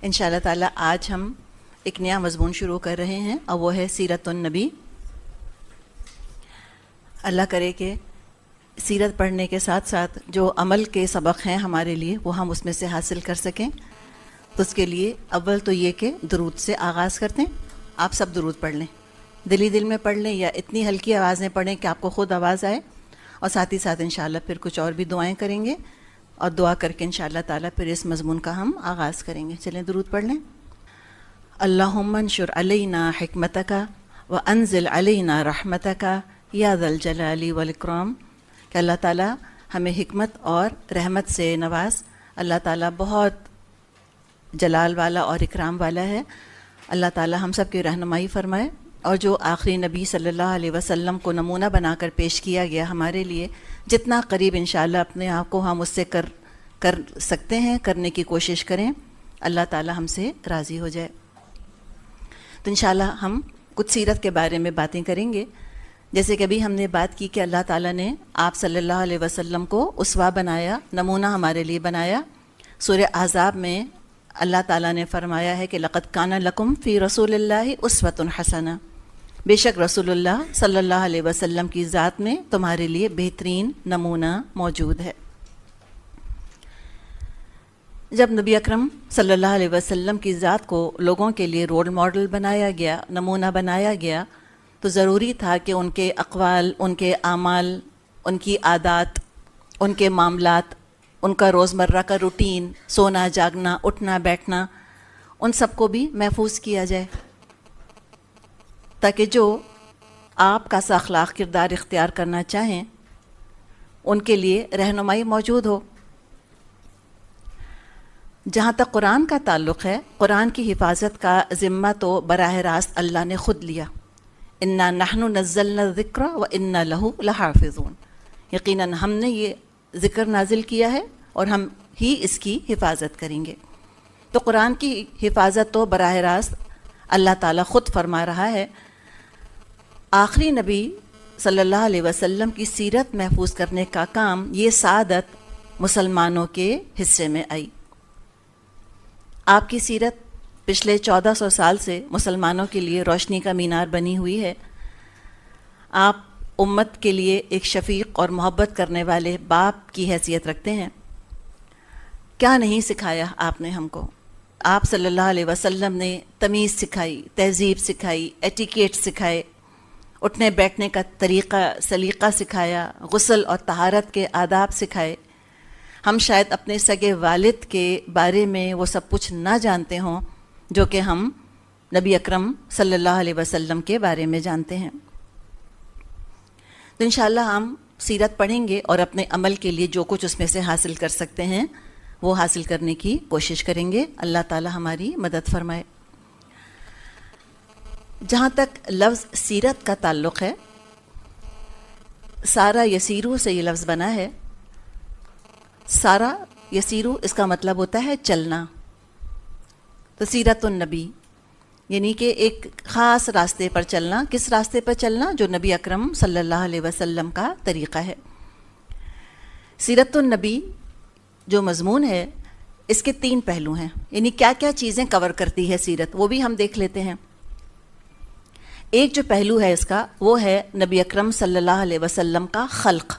انشاءاللہ تعالیٰ آج ہم ایک نیا مضمون شروع کر رہے ہیں اور وہ ہے سیرت النبی۔ اللہ کرے کہ سیرت پڑھنے کے ساتھ ساتھ جو عمل کے سبق ہیں ہمارے لیے وہ ہم اس میں سے حاصل کر سکیں۔ تو اس کے لیے اول تو یہ کہ درود سے آغاز کرتے ہیں۔ آپ سب درود پڑھ لیں، دلی دل میں پڑھ لیں یا اتنی ہلکی آواز میں پڑھیں کہ آپ کو خود آواز آئے، اور ساتھ ہی ساتھ انشاءاللہ پھر کچھ اور بھی دعائیں کریں گے اور دعا کر کے انشاءاللہ تعالیٰ پھر اس مضمون کا ہم آغاز کریں گے۔ چلیں درود پڑھ لیں۔ اللہم انشر علینا حکمتک وانزل علینا رحمتک یا ذا الجلال والاکرام، کہ اللہ تعالیٰ ہمیں حکمت اور رحمت سے نواز۔ اللہ تعالیٰ بہت جلال والا اور اکرام والا ہے۔ اللہ تعالیٰ ہم سب کی رہنمائی فرمائے، اور جو آخری نبی صلی اللہ علیہ وسلم کو نمونہ بنا کر پیش کیا گیا ہمارے لیے، جتنا قریب انشاءاللہ اپنے آپ کو ہم اس سے کر سکتے ہیں کرنے کی کوشش کریں، اللہ تعالیٰ ہم سے راضی ہو جائے۔ تو انشاءاللہ ہم کچھ سیرت کے بارے میں باتیں کریں گے۔ جیسے کہ ابھی ہم نے بات کی کہ اللہ تعالیٰ نے آپ صلی اللہ علیہ وسلم کو اسوہ بنایا، نمونہ ہمارے لیے بنایا۔ سورہ احزاب میں اللہ تعالیٰ نے فرمایا ہے کہ لقد کان لکم فی رسول اللہ اسوۃ حسنہ، بے شک رسول اللہ صلی اللہ علیہ وسلم کی ذات میں تمہارے لیے بہترین نمونہ موجود ہے۔ جب نبی اکرم صلی اللہ علیہ وسلم کی ذات کو لوگوں کے لیے رول ماڈل بنایا گیا، نمونہ بنایا گیا، تو ضروری تھا کہ ان کے اقوال، ان کے اعمال، ان کی عادات، ان کے معاملات، ان کا روزمرہ کا روٹین، سونا جاگنا، اٹھنا بیٹھنا، ان سب کو بھی محفوظ کیا جائے، تاکہ جو آپ کا سا اخلاق کردار اختیار کرنا چاہیں ان کے لیے رہنمائی موجود ہو۔ جہاں تک قرآن کا تعلق ہے، قرآن کی حفاظت کا ذمہ تو براہ راست اللہ نے خود لیا۔ انا نحن نزلنا الذکر وانا لہ لحافظون، یقیناً ہم نے یہ ذکر نازل کیا ہے اور ہم ہی اس کی حفاظت کریں گے۔ تو قرآن کی حفاظت تو براہ راست اللہ تعالیٰ خود فرما رہا ہے۔ آخری نبی صلی اللہ علیہ وسلم کی سیرت محفوظ کرنے کا کام، یہ سعادت مسلمانوں کے حصے میں آئی۔ آپ کی سیرت پچھلے 1400 سال سے مسلمانوں کے لیے روشنی کا مینار بنی ہوئی ہے۔ آپ امت کے لیے ایک شفیق اور محبت کرنے والے باپ کی حیثیت رکھتے ہیں۔ کیا نہیں سکھایا آپ نے ہم کو؟ آپ صلی اللہ علیہ وسلم نے تمیز سکھائی، تہذیب سکھائی، ایٹیکیٹ سکھائے، اٹھنے بیٹھنے کا طریقہ سلیقہ سکھایا، غسل اور طہارت کے آداب سکھائے۔ ہم شاید اپنے سگے والد کے بارے میں وہ سب کچھ نہ جانتے ہوں جو کہ ہم نبی اکرم صلی اللہ علیہ وسلم کے بارے میں جانتے ہیں۔ تو انشاءاللہ ہم سیرت پڑھیں گے اور اپنے عمل کے لیے جو کچھ اس میں سے حاصل کر سکتے ہیں وہ حاصل کرنے کی کوشش کریں گے۔ اللہ تعالی ہماری مدد فرمائے۔ جہاں تک لفظ سیرت کا تعلق ہے، سارا یسیرو سے یہ لفظ بنا ہے۔ سارا یسیرو اس کا مطلب ہوتا ہے چلنا۔ تو سیرت النبی یعنی کہ ایک خاص راستے پر چلنا۔ کس راستے پر چلنا؟ جو نبی اکرم صلی اللہ علیہ وسلم کا طریقہ ہے۔ سیرت النبی جو مضمون ہے، اس کے 3 پہلو ہیں، یعنی کیا کیا چیزیں کور کرتی ہے سیرت، وہ بھی ہم دیکھ لیتے ہیں۔ ایک جو پہلو ہے اس کا، وہ ہے نبی اکرم صلی اللہ علیہ وسلم کا خلق۔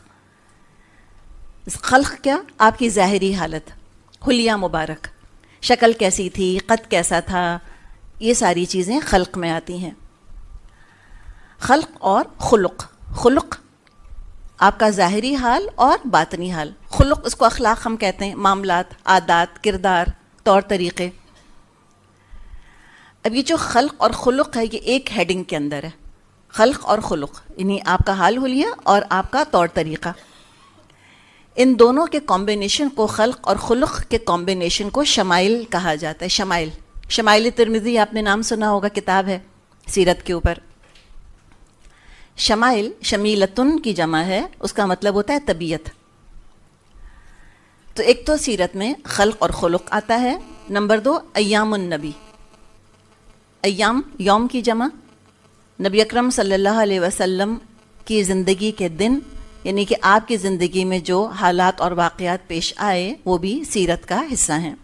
خلق کیا؟ آپ کی ظاہری حالت، حلیہ مبارک، شکل کیسی تھی، قد کیسا تھا، یہ ساری چیزیں خلق میں آتی ہیں۔ خلق اور خلق۔ خلق آپ کا ظاہری حال اور باطنی حال، خلق اس کو اخلاق ہم کہتے ہیں، معاملات، عادات، کردار، طور طریقے۔ اب یہ جو خلق اور خلق ہے، یہ ایک ہیڈنگ کے اندر ہے۔ خلق اور خلق یعنی آپ کا حال حلیہ اور آپ کا طور طریقہ، ان دونوں کے کمبینیشن کو، خلق اور خلق کے کمبینیشن کو شمائل کہا جاتا ہے۔ شمائل، شمائل ترمذی آپ نے نام سنا ہوگا، کتاب ہے سیرت کے اوپر۔ شمائل شمیلتن کی جمع ہے، اس کا مطلب ہوتا ہے طبیعت۔ تو ایک تو سیرت میں خلق اور خلق آتا ہے۔ نمبر 2 ایام النبی۔ ایام یوم کی جمع، نبی اکرم صلی اللہ علیہ وسلم کی زندگی کے دن، یعنی کہ آپ کی زندگی میں جو حالات اور واقعات پیش آئے وہ بھی سیرت کا حصہ ہیں۔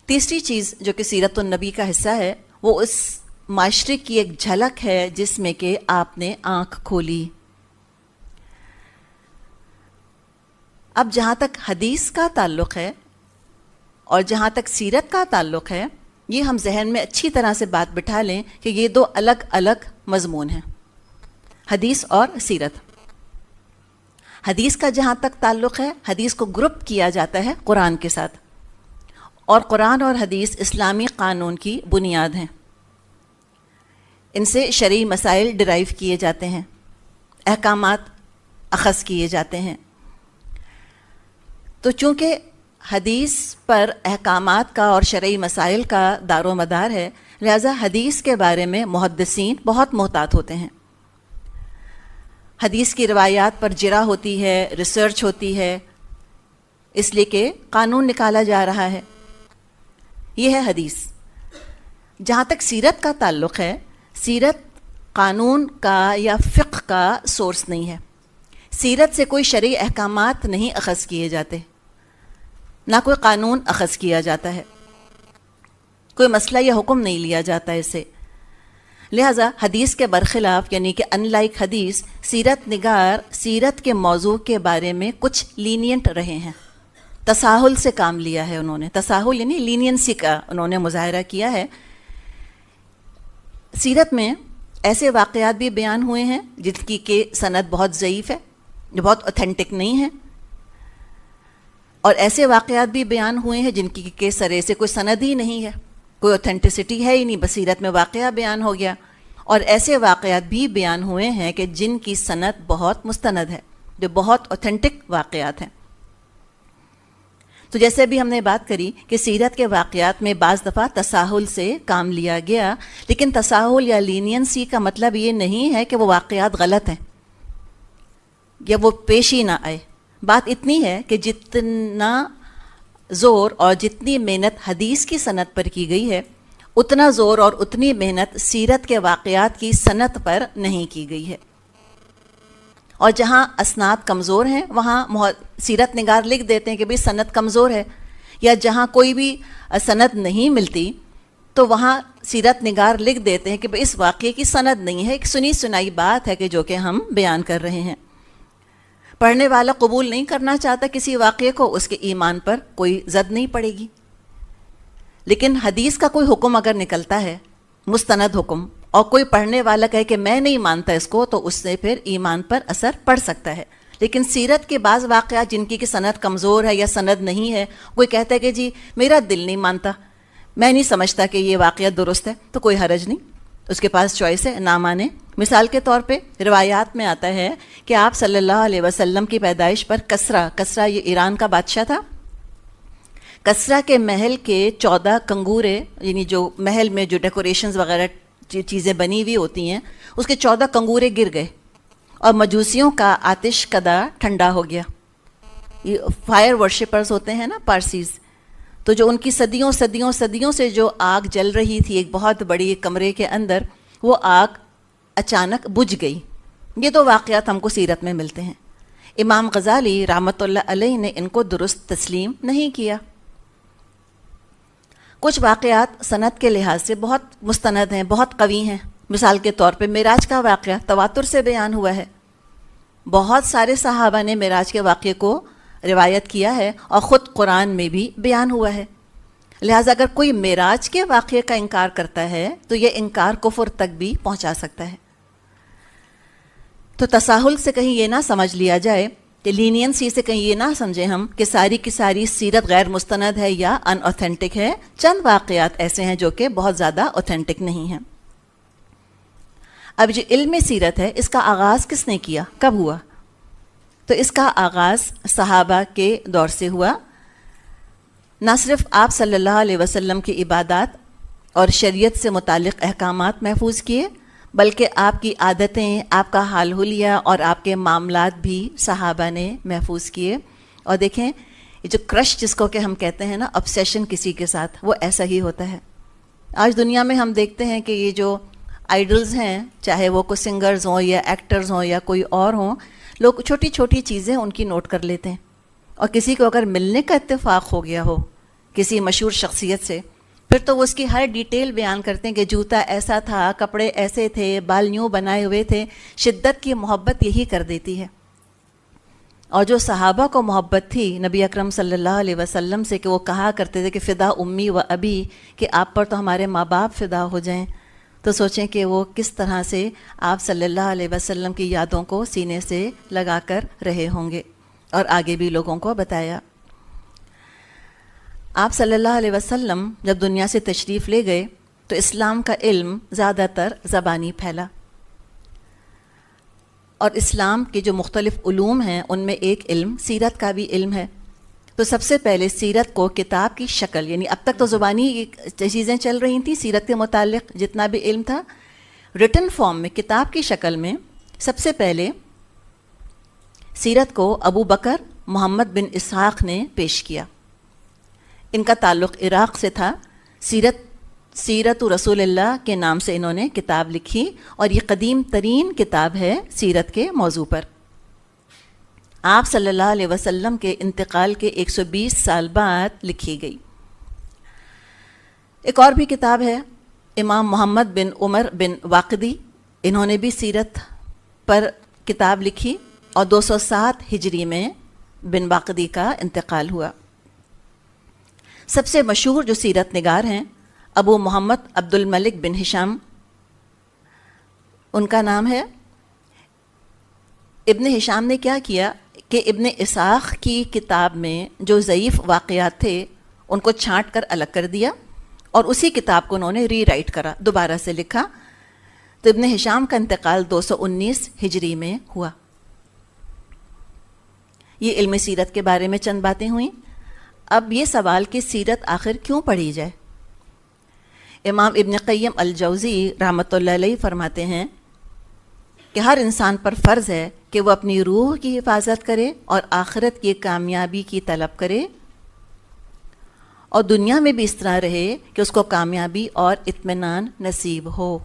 تیسری چیز جو کہ سیرت النبی کا حصہ ہے وہ اس معاشرے کی ایک جھلک ہے جس میں کہ آپ نے آنکھ کھولی. اب جہاں تک حدیث کا تعلق ہے اور جہاں تک سیرت کا تعلق ہے، یہ ہم ذہن میں اچھی طرح سے بات بٹھا لیں کہ یہ دو الگ الگ مضمون ہیں، حدیث اور سیرت. حدیث کا جہاں تک تعلق ہے، حدیث کو گروپ کیا جاتا ہے قرآن کے ساتھ، اور قرآن اور حدیث اسلامی قانون کی بنیاد ہیں. ان سے شرعی مسائل ڈرائیو کیے جاتے ہیں، احکامات اخذ کیے جاتے ہیں. تو چونکہ حدیث پر احکامات کا اور شرعی مسائل کا دار و مدار ہے، لہذا حدیث کے بارے میں محدثین بہت محتاط ہوتے ہیں. حدیث کی روایات پر جرا ہوتی ہے، ریسرچ ہوتی ہے، اس لیے کہ قانون نکالا جا رہا ہے. یہ ہے حدیث. جہاں تک سیرت کا تعلق ہے، سیرت قانون کا یا فقہ کا سورس نہیں ہے. سیرت سے کوئی شرعی احکامات نہیں اخذ کیے جاتے، نہ کوئی قانون اخذ کیا جاتا ہے، کوئی مسئلہ یا حکم نہیں لیا جاتا ہے اس سے. لہٰذا حدیث کے برخلاف، یعنی کہ ان لائک حدیث، سیرت نگار سیرت کے موضوع کے بارے میں کچھ لینینٹ رہے ہیں. تساہل سے کام لیا ہے انہوں نے، تساہل یعنی لینینسی کا انہوں نے مظاہرہ کیا ہے. سیرت میں ایسے واقعات بھی بیان ہوئے ہیں جن کی کہ سند بہت ضعیف ہے، جو بہت اوتھینٹک نہیں ہے، اور ایسے واقعات بھی بیان ہوئے ہیں جن کی کہ سرے سے کوئی سند ہی نہیں ہے، کوئی اوتھینٹسٹی ہے ہی نہیں، بصیرت میں واقعہ بیان ہو گیا. اور ایسے واقعات بھی بیان ہوئے ہیں کہ جن کی سند بہت مستند ہے، جو بہت اوتھینٹک واقعات ہیں. تو جیسے بھی ہم نے بات کری کہ سیرت کے واقعات میں بعض دفعہ تساہل سے کام لیا گیا، لیکن تساہل یا لینینسی کا مطلب یہ نہیں ہے کہ وہ واقعات غلط ہیں یا وہ پیش ہی نہ آئے. بات اتنی ہے کہ جتنا زور اور جتنی محنت حدیث کی سند پر کی گئی ہے، اتنا زور اور اتنی محنت سیرت کے واقعات کی سند پر نہیں کی گئی ہے. اور جہاں اسناد کمزور ہیں وہاں سیرت نگار لکھ دیتے ہیں کہ بھئی سند کمزور ہے، یا جہاں کوئی بھی سند نہیں ملتی تو وہاں سیرت نگار لکھ دیتے ہیں کہ بھئی اس واقعے کی سند نہیں ہے، ایک سنی سنائی بات ہے کہ جو کہ ہم بیان کر رہے ہیں. پڑھنے والا قبول نہیں کرنا چاہتا کسی واقعے کو، اس کے ایمان پر کوئی زد نہیں پڑے گی. لیکن حدیث کا کوئی حکم اگر نکلتا ہے، مستند حکم، اور کوئی پڑھنے والا کہے کہ میں نہیں مانتا اس کو، تو اس سے پھر ایمان پر اثر پڑ سکتا ہے. لیکن سیرت کے بعض واقعات جن کی کہ سند کمزور ہے یا سند نہیں ہے، کوئی کہتا ہے کہ جی میرا دل نہیں مانتا، میں نہیں سمجھتا کہ یہ واقعہ درست ہے، تو کوئی حرج نہیں، اس کے پاس چوائس ہے نہ مانے. مثال کے طور پہ روایات میں آتا ہے کہ آپ صلی اللہ علیہ وسلم کی پیدائش پر کسرا یہ ایران کا بادشاہ تھا، کسرا کے محل کے 14 کنگورے، یعنی جو محل میں جو ڈیکوریشنز وغیرہ چیزیں بنی ہوئی ہوتی ہیں، اس کے 14 کنگورے گر گئے اور مجوسیوں کا آتش کدا ٹھنڈا ہو گیا. یہ فائر ورشپرز ہوتے ہیں نا پارسیز، تو جو ان کی صدیوں صدیوں صدیوں سے جو آگ جل رہی تھی ایک بہت بڑی کمرے کے اندر، وہ آگ اچانک بجھ گئی. یہ دو واقعات ہم کو سیرت میں ملتے ہیں. امام غزالی رحمۃ اللہ علیہ نے ان کو درست تسلیم نہیں کیا. کچھ واقعات سند کے لحاظ سے بہت مستند ہیں، بہت قوی ہیں. مثال کے طور پہ معراج کا واقعہ تواتر سے بیان ہوا ہے. بہت سارے صحابہ نے معراج کے واقعے کو روایت کیا ہے اور خود قرآن میں بھی بیان ہوا ہے. لہٰذا اگر کوئی معراج کے واقعے کا انکار کرتا ہے تو یہ انکار کفر تک بھی پہنچا سکتا ہے. تو تساہل سے کہیں یہ نہ سمجھ لیا جائے کہ لینینسی سے کہیں یہ نہ سمجھیں ہم کہ ساری کی ساری سیرت غیر مستند ہے یا ان اوتھینٹک ہے. چند واقعات ایسے ہیں جو کہ بہت زیادہ اوتھینٹک نہیں ہیں. اب جو علم سیرت ہے اس کا آغاز کس نے کیا، کب ہوا؟ تو اس کا آغاز صحابہ کے دور سے ہوا. نہ صرف آپ صلی اللہ علیہ وسلم کی عبادات اور شریعت سے متعلق احکامات محفوظ کیے، بلکہ آپ کی عادتیں، آپ کا حال حلیہ اور آپ کے معاملات بھی صحابہ نے محفوظ کیے. اور دیکھیں یہ جو کرش جس کو کہ ہم کہتے ہیں نا، obsession کسی کے ساتھ، وہ ایسا ہی ہوتا ہے. آج دنیا میں ہم دیکھتے ہیں کہ یہ جو آئیڈلز ہیں، چاہے وہ کوئی سنگرز ہوں یا ایکٹرز ہوں یا کوئی اور ہوں، لوگ چھوٹی چھوٹی چیزیں ان کی نوٹ کر لیتے ہیں. اور کسی کو اگر ملنے کا اتفاق ہو گیا ہو کسی مشہور شخصیت سے، پھر تو وہ اس کی ہر ڈیٹیل بیان کرتے ہیں کہ جوتا ایسا تھا، کپڑے ایسے تھے، بال یوں بنائے ہوئے تھے. شدت کی محبت یہی کر دیتی ہے. اور جو صحابہ کو محبت تھی نبی اکرم صلی اللہ علیہ وسلم سے کہ وہ کہا کرتے تھے کہ فدا امی و ابی، کہ آپ پر تو ہمارے ماں باپ فدا ہو جائیں، تو سوچیں کہ وہ کس طرح سے آپ صلی اللہ علیہ وسلم کی یادوں کو سینے سے لگا کر رہے ہوں گے، اور آگے بھی لوگوں کو بتایا. آپ صلی اللہ علیہ وسلم جب دنیا سے تشریف لے گئے تو اسلام کا علم زیادہ تر زبانی پھیلا، اور اسلام کے جو مختلف علوم ہیں ان میں ایک علم سیرت کا بھی علم ہے. تو سب سے پہلے سیرت کو کتاب کی شکل، یعنی اب تک تو زبانی چیزیں چل رہی تھیں، سیرت کے متعلق جتنا بھی علم تھا، ریٹن فارم میں کتاب کی شکل میں سب سے پہلے سیرت کو ابو بکر محمد بن اسحاق نے پیش کیا. ان کا تعلق عراق سے تھا. سیرت رسول اللہ کے نام سے انہوں نے کتاب لکھی، اور یہ قدیم ترین کتاب ہے سیرت کے موضوع پر. آپ صلی اللہ علیہ وسلم کے انتقال کے 120 سال بعد لکھی گئی. ایک اور بھی کتاب ہے امام محمد بن عمر بن واقدی، انہوں نے بھی سیرت پر کتاب لکھی، اور 207 ہجری میں بن واقدی کا انتقال ہوا. سب سے مشہور جو سیرت نگار ہیں ابو محمد عبد الملک بن ہشام، ان کا نام ہے. ابن ہشام نے کیا کیا کہ ابن اسحاق کی کتاب میں جو ضعیف واقعات تھے ان کو چھانٹ کر الگ کر دیا، اور اسی کتاب کو انہوں نے ری رائٹ کرا، دوبارہ سے لکھا. تو ابن ہشام کا انتقال 219 ہجری میں ہوا. یہ علم سیرت کے بارے میں چند باتیں ہوئیں. اب یہ سوال کہ سیرت آخر کیوں پڑھی جائے. امام ابن قیم الجوزی رحمۃ اللہ علیہ فرماتے ہیں کہ ہر انسان پر فرض ہے کہ وہ اپنی روح کی حفاظت کرے اور آخرت کی کامیابی کی طلب کرے، اور دنیا میں بھی اس طرح رہے کہ اس کو کامیابی اور اطمینان نصیب ہو.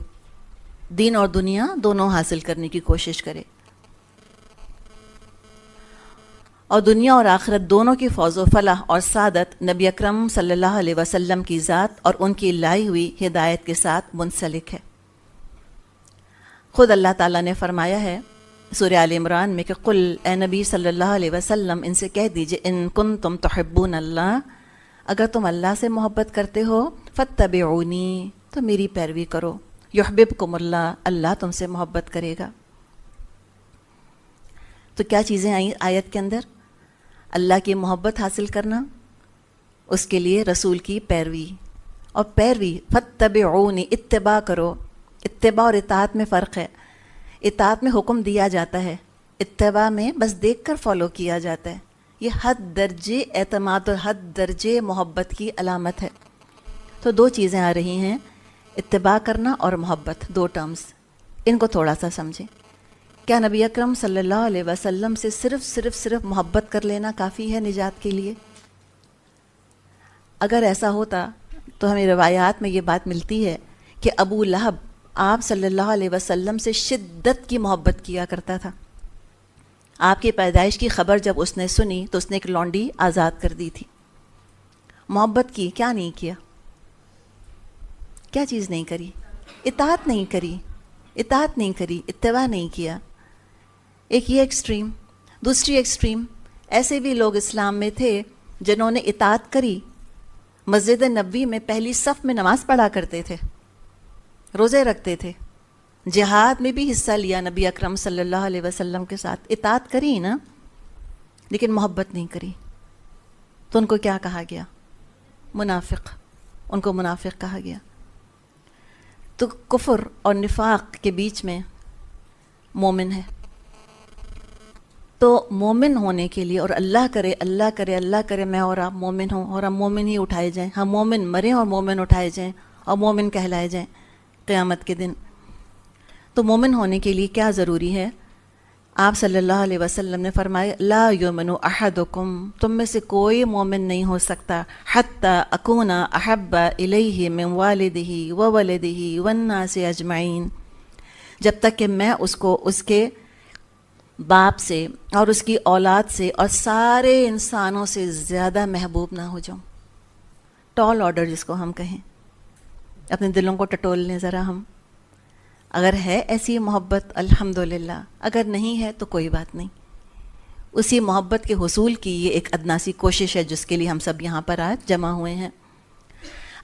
دین اور دنیا دونوں حاصل کرنے کی کوشش کرے، اور دنیا اور آخرت دونوں کی فوز و فلاح اور سعادت نبی اکرم صلی اللہ علیہ وسلم کی ذات اور ان کی لائی ہوئی ہدایت کے ساتھ منسلک ہے. خود اللہ تعالیٰ نے فرمایا ہے سورہ آل عمران میں کہ قل، اے نبی صلی اللہ علیہ وسلم ان سے کہہ دیجئے، ان کنتم تحبون اللہ، اگر تم اللہ سے محبت کرتے ہو، فاتبعونی، تو میری پیروی کرو، یحببکم اللہ، اللہ تم سے محبت کرے گا. تو کیا چیزیں آئیں آیت کے اندر؟ اللہ کی محبت حاصل کرنا، اس کے لیے رسول کی پیروی، اور پیروی فاتبعونی، اتباع کرو. اتباع اور اطاعت میں فرق ہے. اطاعت میں حکم دیا جاتا ہے، اتباع میں بس دیکھ کر فالو کیا جاتا ہے. یہ حد درجے اعتماد اور حد درجے محبت کی علامت ہے. تو دو چیزیں آ رہی ہیں، اتباع کرنا اور محبت، دو ٹرمز. ان کو تھوڑا سا سمجھیں. کیا نبی اکرم صلی اللہ علیہ وسلم سے صرف محبت کر لینا کافی ہے نجات کے لیے؟ اگر ایسا ہوتا تو ہمیں روایات میں یہ بات ملتی ہے کہ ابو لہب آپ صلی اللہ علیہ وسلم سے شدت کی محبت کیا کرتا تھا. آپ کی پیدائش کی خبر جب اس نے سنی تو اس نے ایک لونڈی آزاد کر دی تھی. محبت کی، کیا نہیں کیا؟ کیا چیز نہیں کری؟ اطاعت نہیں کری، اتباع نہیں کیا. ایک یہ ایکسٹریم. دوسری ایکسٹریم، ایسے بھی لوگ اسلام میں تھے جنہوں نے اطاعت کری، مسجد نبوی میں پہلی صف میں نماز پڑھا کرتے تھے، روزے رکھتے تھے، جہاد میں بھی حصہ لیا نبی اکرم صلی اللہ علیہ وسلم کے ساتھ، اطاعت کری نا، لیکن محبت نہیں کری. تو ان کو کیا کہا گیا؟ منافق. ان کو منافق کہا گیا. تو کفر اور نفاق کے بیچ میں مومن ہے. تو مومن ہونے کے لیے، اور اللہ کرے میں اور آپ مومن ہوں، اور ہم مومن ہی اٹھائے جائیں، ہم مومن مریں اور مومن اٹھائے جائیں اور مومن کہلائے جائیں قیامت کے دن. تو مومن ہونے کے لیے کیا ضروری ہے؟ آپ صلی اللہ علیہ وسلم نے فرمایا لا یؤمن احدکم، تم میں سے کوئی مومن نہیں ہو سکتا حتی اکون احب الیہ من والدہ وولدہ والناس اجمعین، جب تک کہ میں اس کو اس کے باپ سے اور اس کی اولاد سے اور سارے انسانوں سے زیادہ محبوب نہ ہو جاؤں. ٹال آرڈر جس کو ہم کہیں، اپنے دلوں کو ٹٹول لیں ذرا ہم. اگر ہے ایسی محبت الحمدللہ، اگر نہیں ہے تو کوئی بات نہیں. اسی محبت کے حصول کی یہ ایک ادنا سی کوشش ہے جس کے لیے ہم سب یہاں پر آج جمع ہوئے ہیں.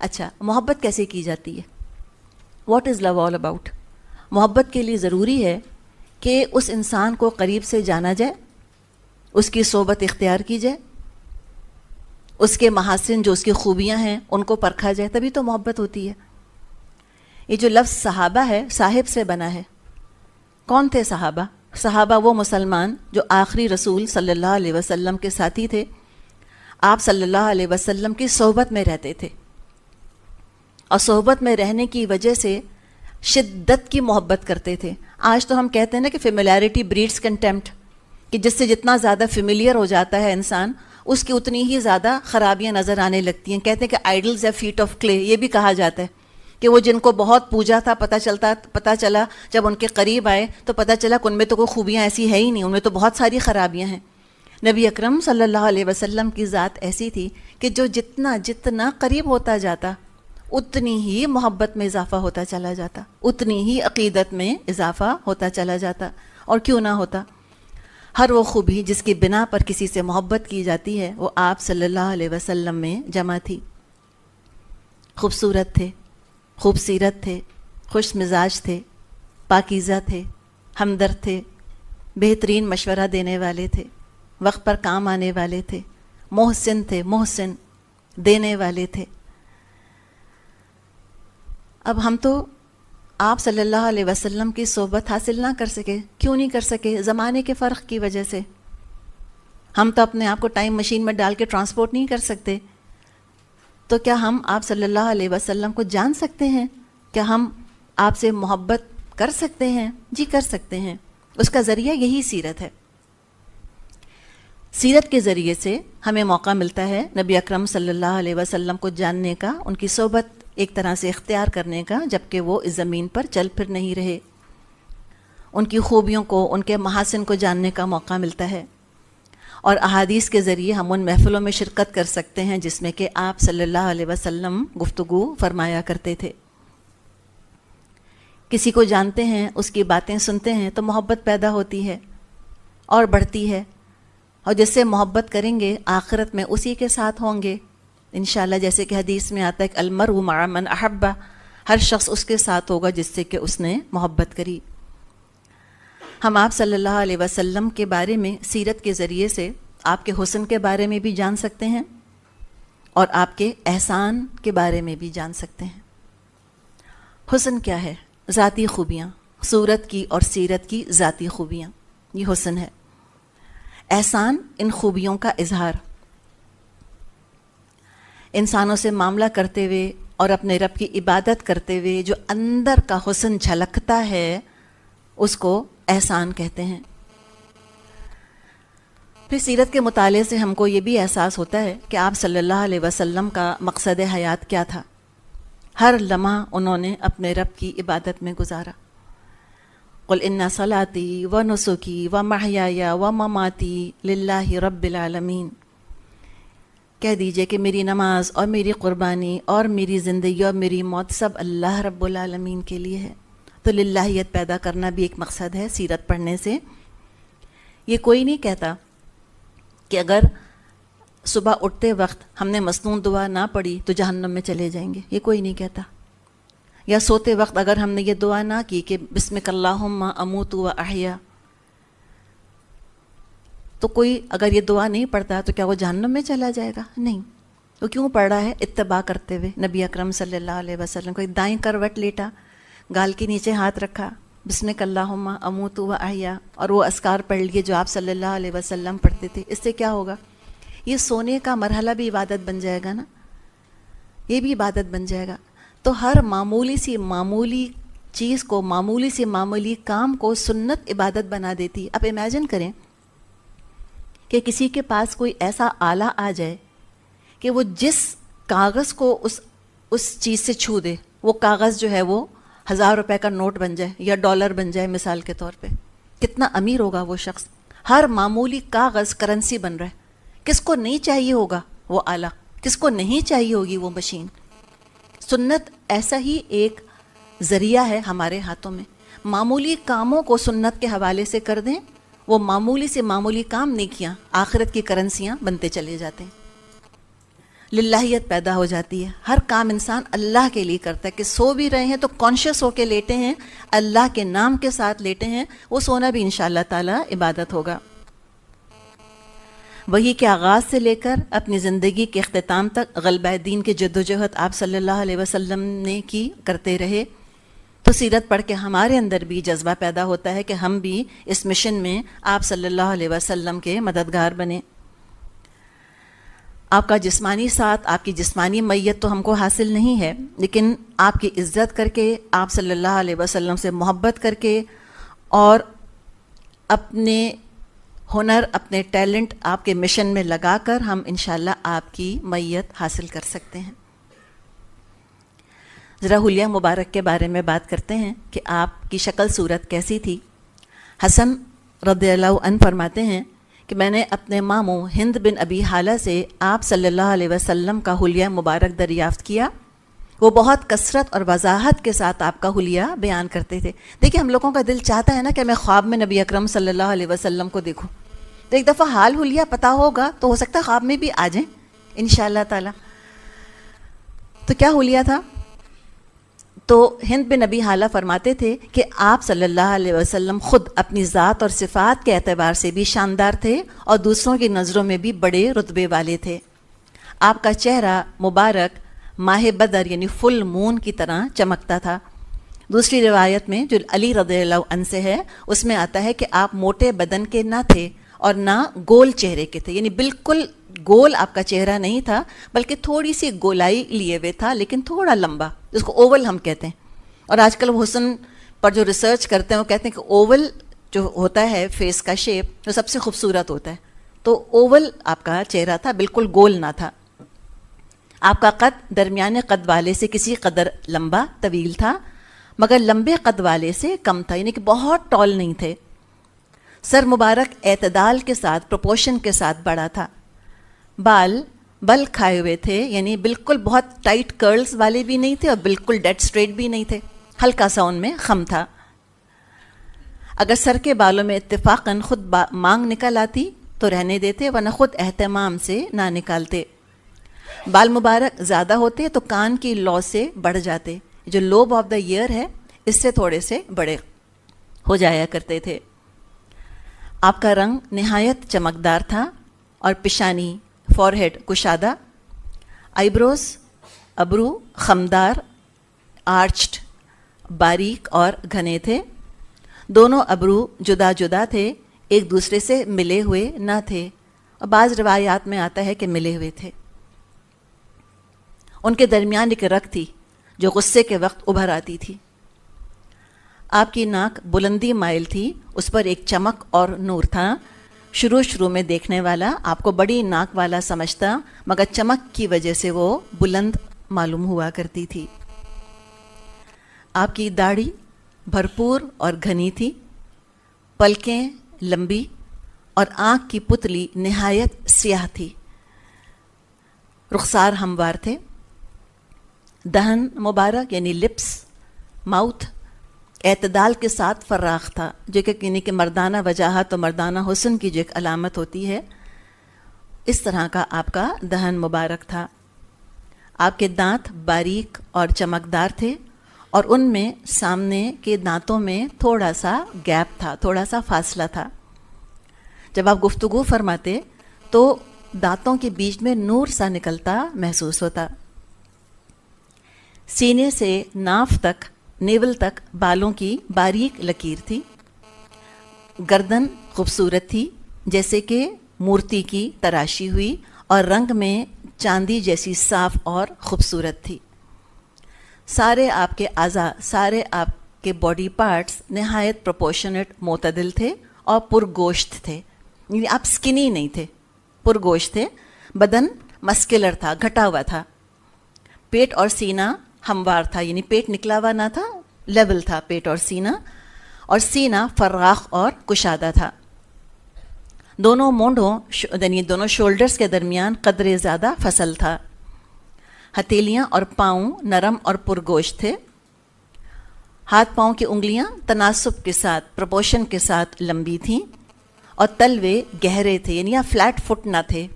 اچھا، محبت کیسے کی جاتی ہے؟ What is love all about? محبت کے لیے ضروری ہے کہ اس انسان کو قریب سے جانا جائے، اس کی صحبت اختیار کی جائے، اس کے محاسن جو اس کی خوبیاں ہیں ان کو پرکھا جائے، تبھی تو محبت ہوتی ہے. یہ جو لفظ صحابہ ہے صاحب سے بنا ہے. کون تھے صحابہ؟ صحابہ وہ مسلمان جو آخری رسول صلی اللہ علیہ وسلم کے ساتھی تھے، آپ صلی اللہ علیہ وسلم کی صحبت میں رہتے تھے، اور صحبت میں رہنے کی وجہ سے شدت کی محبت کرتے تھے. آج تو ہم کہتے ہیں نا کہ فیملیرٹی بریڈس کنٹیمپٹ، کہ جس سے جتنا زیادہ فیملیئر ہو جاتا ہے انسان اس کی اتنی ہی زیادہ خرابیاں نظر آنے لگتی ہیں. کہتے ہیں کہ آئیڈلز ہے فیٹ آف کلے، یہ بھی کہا جاتا ہے کہ وہ جن کو بہت پوجا تھا، پتہ چلا جب ان کے قریب آئے تو پتہ چلا کہ ان میں تو کوئی خوبیاں ایسی ہے ہی نہیں، ان میں تو بہت ساری خرابیاں ہیں. نبی اکرم صلی اللہ علیہ وسلم کی ذات ایسی تھی کہ جو جتنا قریب ہوتا جاتا اتنی ہی محبت میں اضافہ ہوتا چلا جاتا، اتنی ہی عقیدت میں اضافہ ہوتا چلا جاتا. اور کیوں نہ ہوتا؟ ہر وہ خوبی جس کی بنا پر کسی سے محبت کی جاتی ہے وہ آپ صلی اللہ علیہ وسلم میں جمع تھی. خوبصورت تھے، خوبصیرت تھے، خوش مزاج تھے، پاکیزہ تھے، ہمدرد تھے، بہترین مشورہ دینے والے تھے، وقت پر کام آنے والے تھے، محسن تھے، محسن دینے والے تھے. اب ہم تو آپ صلی اللہ علیہ وسلم کی صحبت حاصل نہ کر سکے. کیوں نہیں کر سکے؟ زمانے کے فرق کی وجہ سے. ہم تو اپنے آپ کو ٹائم مشین میں ڈال کے ٹرانسپورٹ نہیں کر سکتے. تو کیا ہم آپ صلی اللہ علیہ وسلم کو جان سکتے ہیں؟ کیا ہم آپ سے محبت کر سکتے ہیں؟ جی کر سکتے ہیں. اس کا ذریعہ یہی سیرت ہے. سیرت کے ذریعے سے ہمیں موقع ملتا ہے نبی اکرم صلی اللہ علیہ وسلم کو جاننے کا، ان کی صحبت ایک طرح سے اختیار کرنے کا، جبکہ وہ اس زمین پر چل پھر نہیں رہے. ان کی خوبیوں کو، ان کے محاسن کو جاننے کا موقع ملتا ہے. اور احادیث کے ذریعے ہم ان محفلوں میں شرکت کر سکتے ہیں جس میں کہ آپ صلی اللہ علیہ وسلم گفتگو فرمایا کرتے تھے. کسی کو جانتے ہیں، اس کی باتیں سنتے ہیں تو محبت پیدا ہوتی ہے اور بڑھتی ہے. اور جس سے محبت کریں گے آخرت میں اسی کے ساتھ ہوں گے انشاءاللہ. جیسے کہ حدیث میں آتا ہے کہ المرء مع من احب، ہر شخص اس کے ساتھ ہوگا جس سے کہ اس نے محبت کری. ہم آپ صلی اللہ علیہ وسلم کے بارے میں سیرت کے ذریعے سے آپ کے حسن کے بارے میں بھی جان سکتے ہیں اور آپ کے احسان کے بارے میں بھی جان سکتے ہیں. حسن کیا ہے؟ ذاتی خوبیاں، صورت کی اور سیرت کی ذاتی خوبیاں، یہ حسن ہے. احسان ان خوبیوں کا اظہار. انسانوں سے معاملہ کرتے ہوئے اور اپنے رب کی عبادت کرتے ہوئے جو اندر کا حسن جھلکتا ہے اس کو احسان کہتے ہیں. پھر سیرت کے مطالعے سے ہم کو یہ بھی احساس ہوتا ہے کہ آپ صلی اللہ علیہ وسلم کا مقصد حیات کیا تھا. ہر لمحہ انہوں نے اپنے رب کی عبادت میں گزارا. قل ان صلاتی و نسکی و محیای و مماتی للہ رب العالمین. کہہ دیجئے کہ میری نماز اور میری قربانی اور میری زندگی اور میری موت سب اللہ رب العالمین کے لیے ہے. تو للہیت پیدا کرنا بھی ایک مقصد ہے سیرت پڑھنے سے. یہ کوئی نہیں کہتا کہ اگر صبح اٹھتے وقت ہم نے مسنون دعا نہ پڑھی تو جہنم میں چلے جائیں گے، یہ کوئی نہیں کہتا. یا سوتے وقت اگر ہم نے یہ دعا نہ کی کہ بسمک اللہم اموت و احیا، تو کوئی اگر یہ دعا نہیں پڑھتا تو کیا وہ جہنم میں چلا جائے گا؟ نہیں. وہ کیوں پڑھ رہا ہے؟ اتباع کرتے ہوئے نبی اکرم صلی اللہ علیہ وسلم کو. دائیں کروٹ لیٹا، گال کے نیچے ہاتھ رکھا، بسمک اللہم اموت و احیا، اور وہ اذکار پڑھ لیے جو آپ صلی اللہ علیہ وسلم پڑھتے تھے. اس سے کیا ہوگا؟ یہ سونے کا مرحلہ بھی عبادت بن جائے گا نا، یہ بھی عبادت بن جائے گا. تو ہر معمولی سی معمولی چیز کو، معمولی سی معمولی کام کو سنت عبادت بنا دیتی. اب امیجن کریں کہ کسی کے پاس کوئی ایسا آلہ آ جائے کہ وہ جس کاغذ کو اس چیز سے چھو دے، وہ کاغذ جو ہے وہ 1000 روپے کا نوٹ بن جائے یا ڈالر بن جائے مثال کے طور پہ. کتنا امیر ہوگا وہ شخص. ہر معمولی کاغذ کرنسی بن رہا ہے. کس کو نہیں چاہیے ہوگا وہ آلہ؟ کس کو نہیں چاہیے ہوگی وہ مشین؟ سنت ایسا ہی ایک ذریعہ ہے ہمارے ہاتھوں میں. معمولی کاموں کو سنت کے حوالے سے کر دیں، وہ معمولی سے معمولی کام نیکیاں آخرت کی کرنسیاں بنتے چلے جاتے ہیں. للہیت پیدا ہو جاتی ہے. ہر کام انسان اللہ کے لیے کرتا ہے. کہ سو بھی رہے ہیں تو کانشیس ہو کے لیٹے ہیں، اللہ کے نام کے ساتھ لیٹے ہیں، وہ سونا بھی انشاءاللہ تعالی عبادت ہوگا. وحی کے آغاز سے لے کر اپنی زندگی کے اختتام تک غلبہ دین کی جدوجہد آپ صلی اللہ علیہ وسلم نے کی کرتے رہے. تو سیرت پڑھ کے ہمارے اندر بھی جذبہ پیدا ہوتا ہے کہ ہم بھی اس مشن میں آپ صلی اللہ علیہ وسلم کے مددگار بنیں. آپ کا جسمانی ساتھ، آپ کی جسمانی میت تو ہم کو حاصل نہیں ہے، لیکن آپ کی عزت کر کے، آپ صلی اللہ علیہ وسلم سے محبت کر کے، اور اپنے ہنر، اپنے ٹیلنٹ آپ کے مشن میں لگا کر ہم انشاءاللہ آپ کی میت حاصل کر سکتے ہیں. ذرا حلیہ مبارک کے بارے میں بات کرتے ہیں کہ آپ کی شکل صورت کیسی تھی. حسن رضی اللہ عنہ فرماتے ہیں کہ میں نے اپنے ماموں ہند بن ابی حالہ سے آپ صلی اللہ علیہ وسلم کا حلیہ مبارک دریافت کیا. وہ بہت کثرت اور وضاحت کے ساتھ آپ کا حلیہ بیان کرتے تھے. دیکھیں، ہم لوگوں کا دل چاہتا ہے نا کہ میں خواب میں نبی اکرم صلی اللہ علیہ وسلم کو دیکھوں. تو ایک دفعہ حال حلیہ پتہ ہوگا تو ہو سکتا ہے خواب میں بھی آ جائیں انشاءاللہ تعالی. تو کیا حلیہ تھا؟ تو ہند بن ابی حالہ فرماتے تھے کہ آپ صلی اللہ علیہ وسلم خود اپنی ذات اور صفات کے اعتبار سے بھی شاندار تھے اور دوسروں کی نظروں میں بھی بڑے رتبے والے تھے. آپ کا چہرہ مبارک ماہ بدر یعنی فل مون کی طرح چمکتا تھا. دوسری روایت میں جو علی رضی اللہ عنہ سے ہے، اس میں آتا ہے کہ آپ موٹے بدن کے نہ تھے اور نہ گول چہرے کے تھے. یعنی بالکل گول آپ کا چہرہ نہیں تھا، بلکہ تھوڑی سی گولائی لیے ہوئے تھا، لیکن تھوڑا لمبا، جس کو اوول ہم کہتے ہیں. اور آج کل وہ حسن پر جو ریسرچ کرتے ہیں وہ کہتے ہیں کہ اوول جو ہوتا ہے فیس کا شیپ جو سب سے خوبصورت ہوتا ہے. تو اوول آپ کا چہرہ تھا، بالکل گول نہ تھا. آپ کا قد درمیانے قد والے سے کسی قدر لمبا طویل تھا، مگر لمبے قد والے سے کم تھا، یعنی کہ بہت ٹال نہیں تھے. سر مبارک اعتدال کے ساتھ، پروپورشن کے ساتھ بڑا تھا. بال بل کھائے ہوئے تھے، یعنی بالکل بہت ٹائٹ کرلز والے بھی نہیں تھے اور بالکل ڈیڈ اسٹریٹ بھی نہیں تھے، ہلکا سا ان میں خم تھا. اگر سر کے بالوں میں اتفاقاً خود مانگ نکل آتی تو رہنے دیتے، ورنہ خود اہتمام سے نہ نکالتے. بال مبارک زیادہ ہوتے تو کان کی لو سے بڑھ جاتے. جو لوب آف دا ایئر ہے اس سے تھوڑے سے بڑے ہو جایا کرتے تھے. آپ کا رنگ نہایت چمکدار تھا اور پیشانی فورہیڈ کشادہ، آئیبروز ابرو خمدار آرچڈ باریک اور گھنے تھے. دونوں ابرو جدا جدا تھے، ایک دوسرے سے ملے ہوئے نہ تھے، اور بعض روایات میں آتا ہے کہ ملے ہوئے تھے. ان کے درمیان ایک رگ تھی جو غصے کے وقت ابھر آتی تھی. آپ کی ناک بلندی مائل تھی، اس پر ایک چمک اور نور تھا. شروع میں دیکھنے والا آپ کو بڑی ناک والا سمجھتا، مگر چمک کی وجہ سے وہ بلند معلوم ہوا کرتی تھی. آپ کی داڑھی بھرپور اور گھنی تھی، پلکیں لمبی اور آنکھ کی پتلی نہایت سیاہ تھی. رخسار ہموار تھے. دہن مبارک یعنی لپس ماؤتھ اعتدال کے ساتھ فراخ تھا، جو کہ یعنی کہ مردانہ وجاہت اور مردانہ حسن کی جو ایک علامت ہوتی ہے، اس طرح کا آپ کا دہن مبارک تھا. آپ کے دانت باریک اور چمکدار تھے، اور ان میں سامنے کے دانتوں میں تھوڑا سا گیپ تھا، تھوڑا سا فاصلہ تھا. جب آپ گفتگو فرماتے تو دانتوں کے بیچ میں نور سا نکلتا محسوس ہوتا. سینے سے ناف تک، نیول تک بالوں کی باریک لکیر تھی. گردن خوبصورت تھی، جیسے کہ مورتی کی تراشی ہوئی، اور رنگ میں چاندی جیسی صاف اور خوبصورت تھی. سارے آپ کے اعضاء، سارے آپ کے باڈی پارٹس نہایت پروپورشنٹ معتدل تھے اور پرگوشت تھے. یعنی آپ سکنی نہیں تھے، پرگوشت تھے. بدن مسکولر تھا، گھٹا ہوا تھا. پیٹ اور سینہ ہموار تھا، یعنی پیٹ نکلا ہوا نہ تھا، لیول تھا پیٹ اور سینہ فراخ اور کشادہ تھا. دونوں مونڈوں یعنی دونوں شولڈرز کے درمیان قدر زیادہ فصل تھا. ہتھیلیاں اور پاؤں نرم اور پرگوشت تھے. ہاتھ پاؤں کی انگلیاں تناسب کے ساتھ پروپورشن کے ساتھ لمبی تھیں اور تلوے گہرے تھے، یعنی آپ فلیٹ فٹ نہ تھے،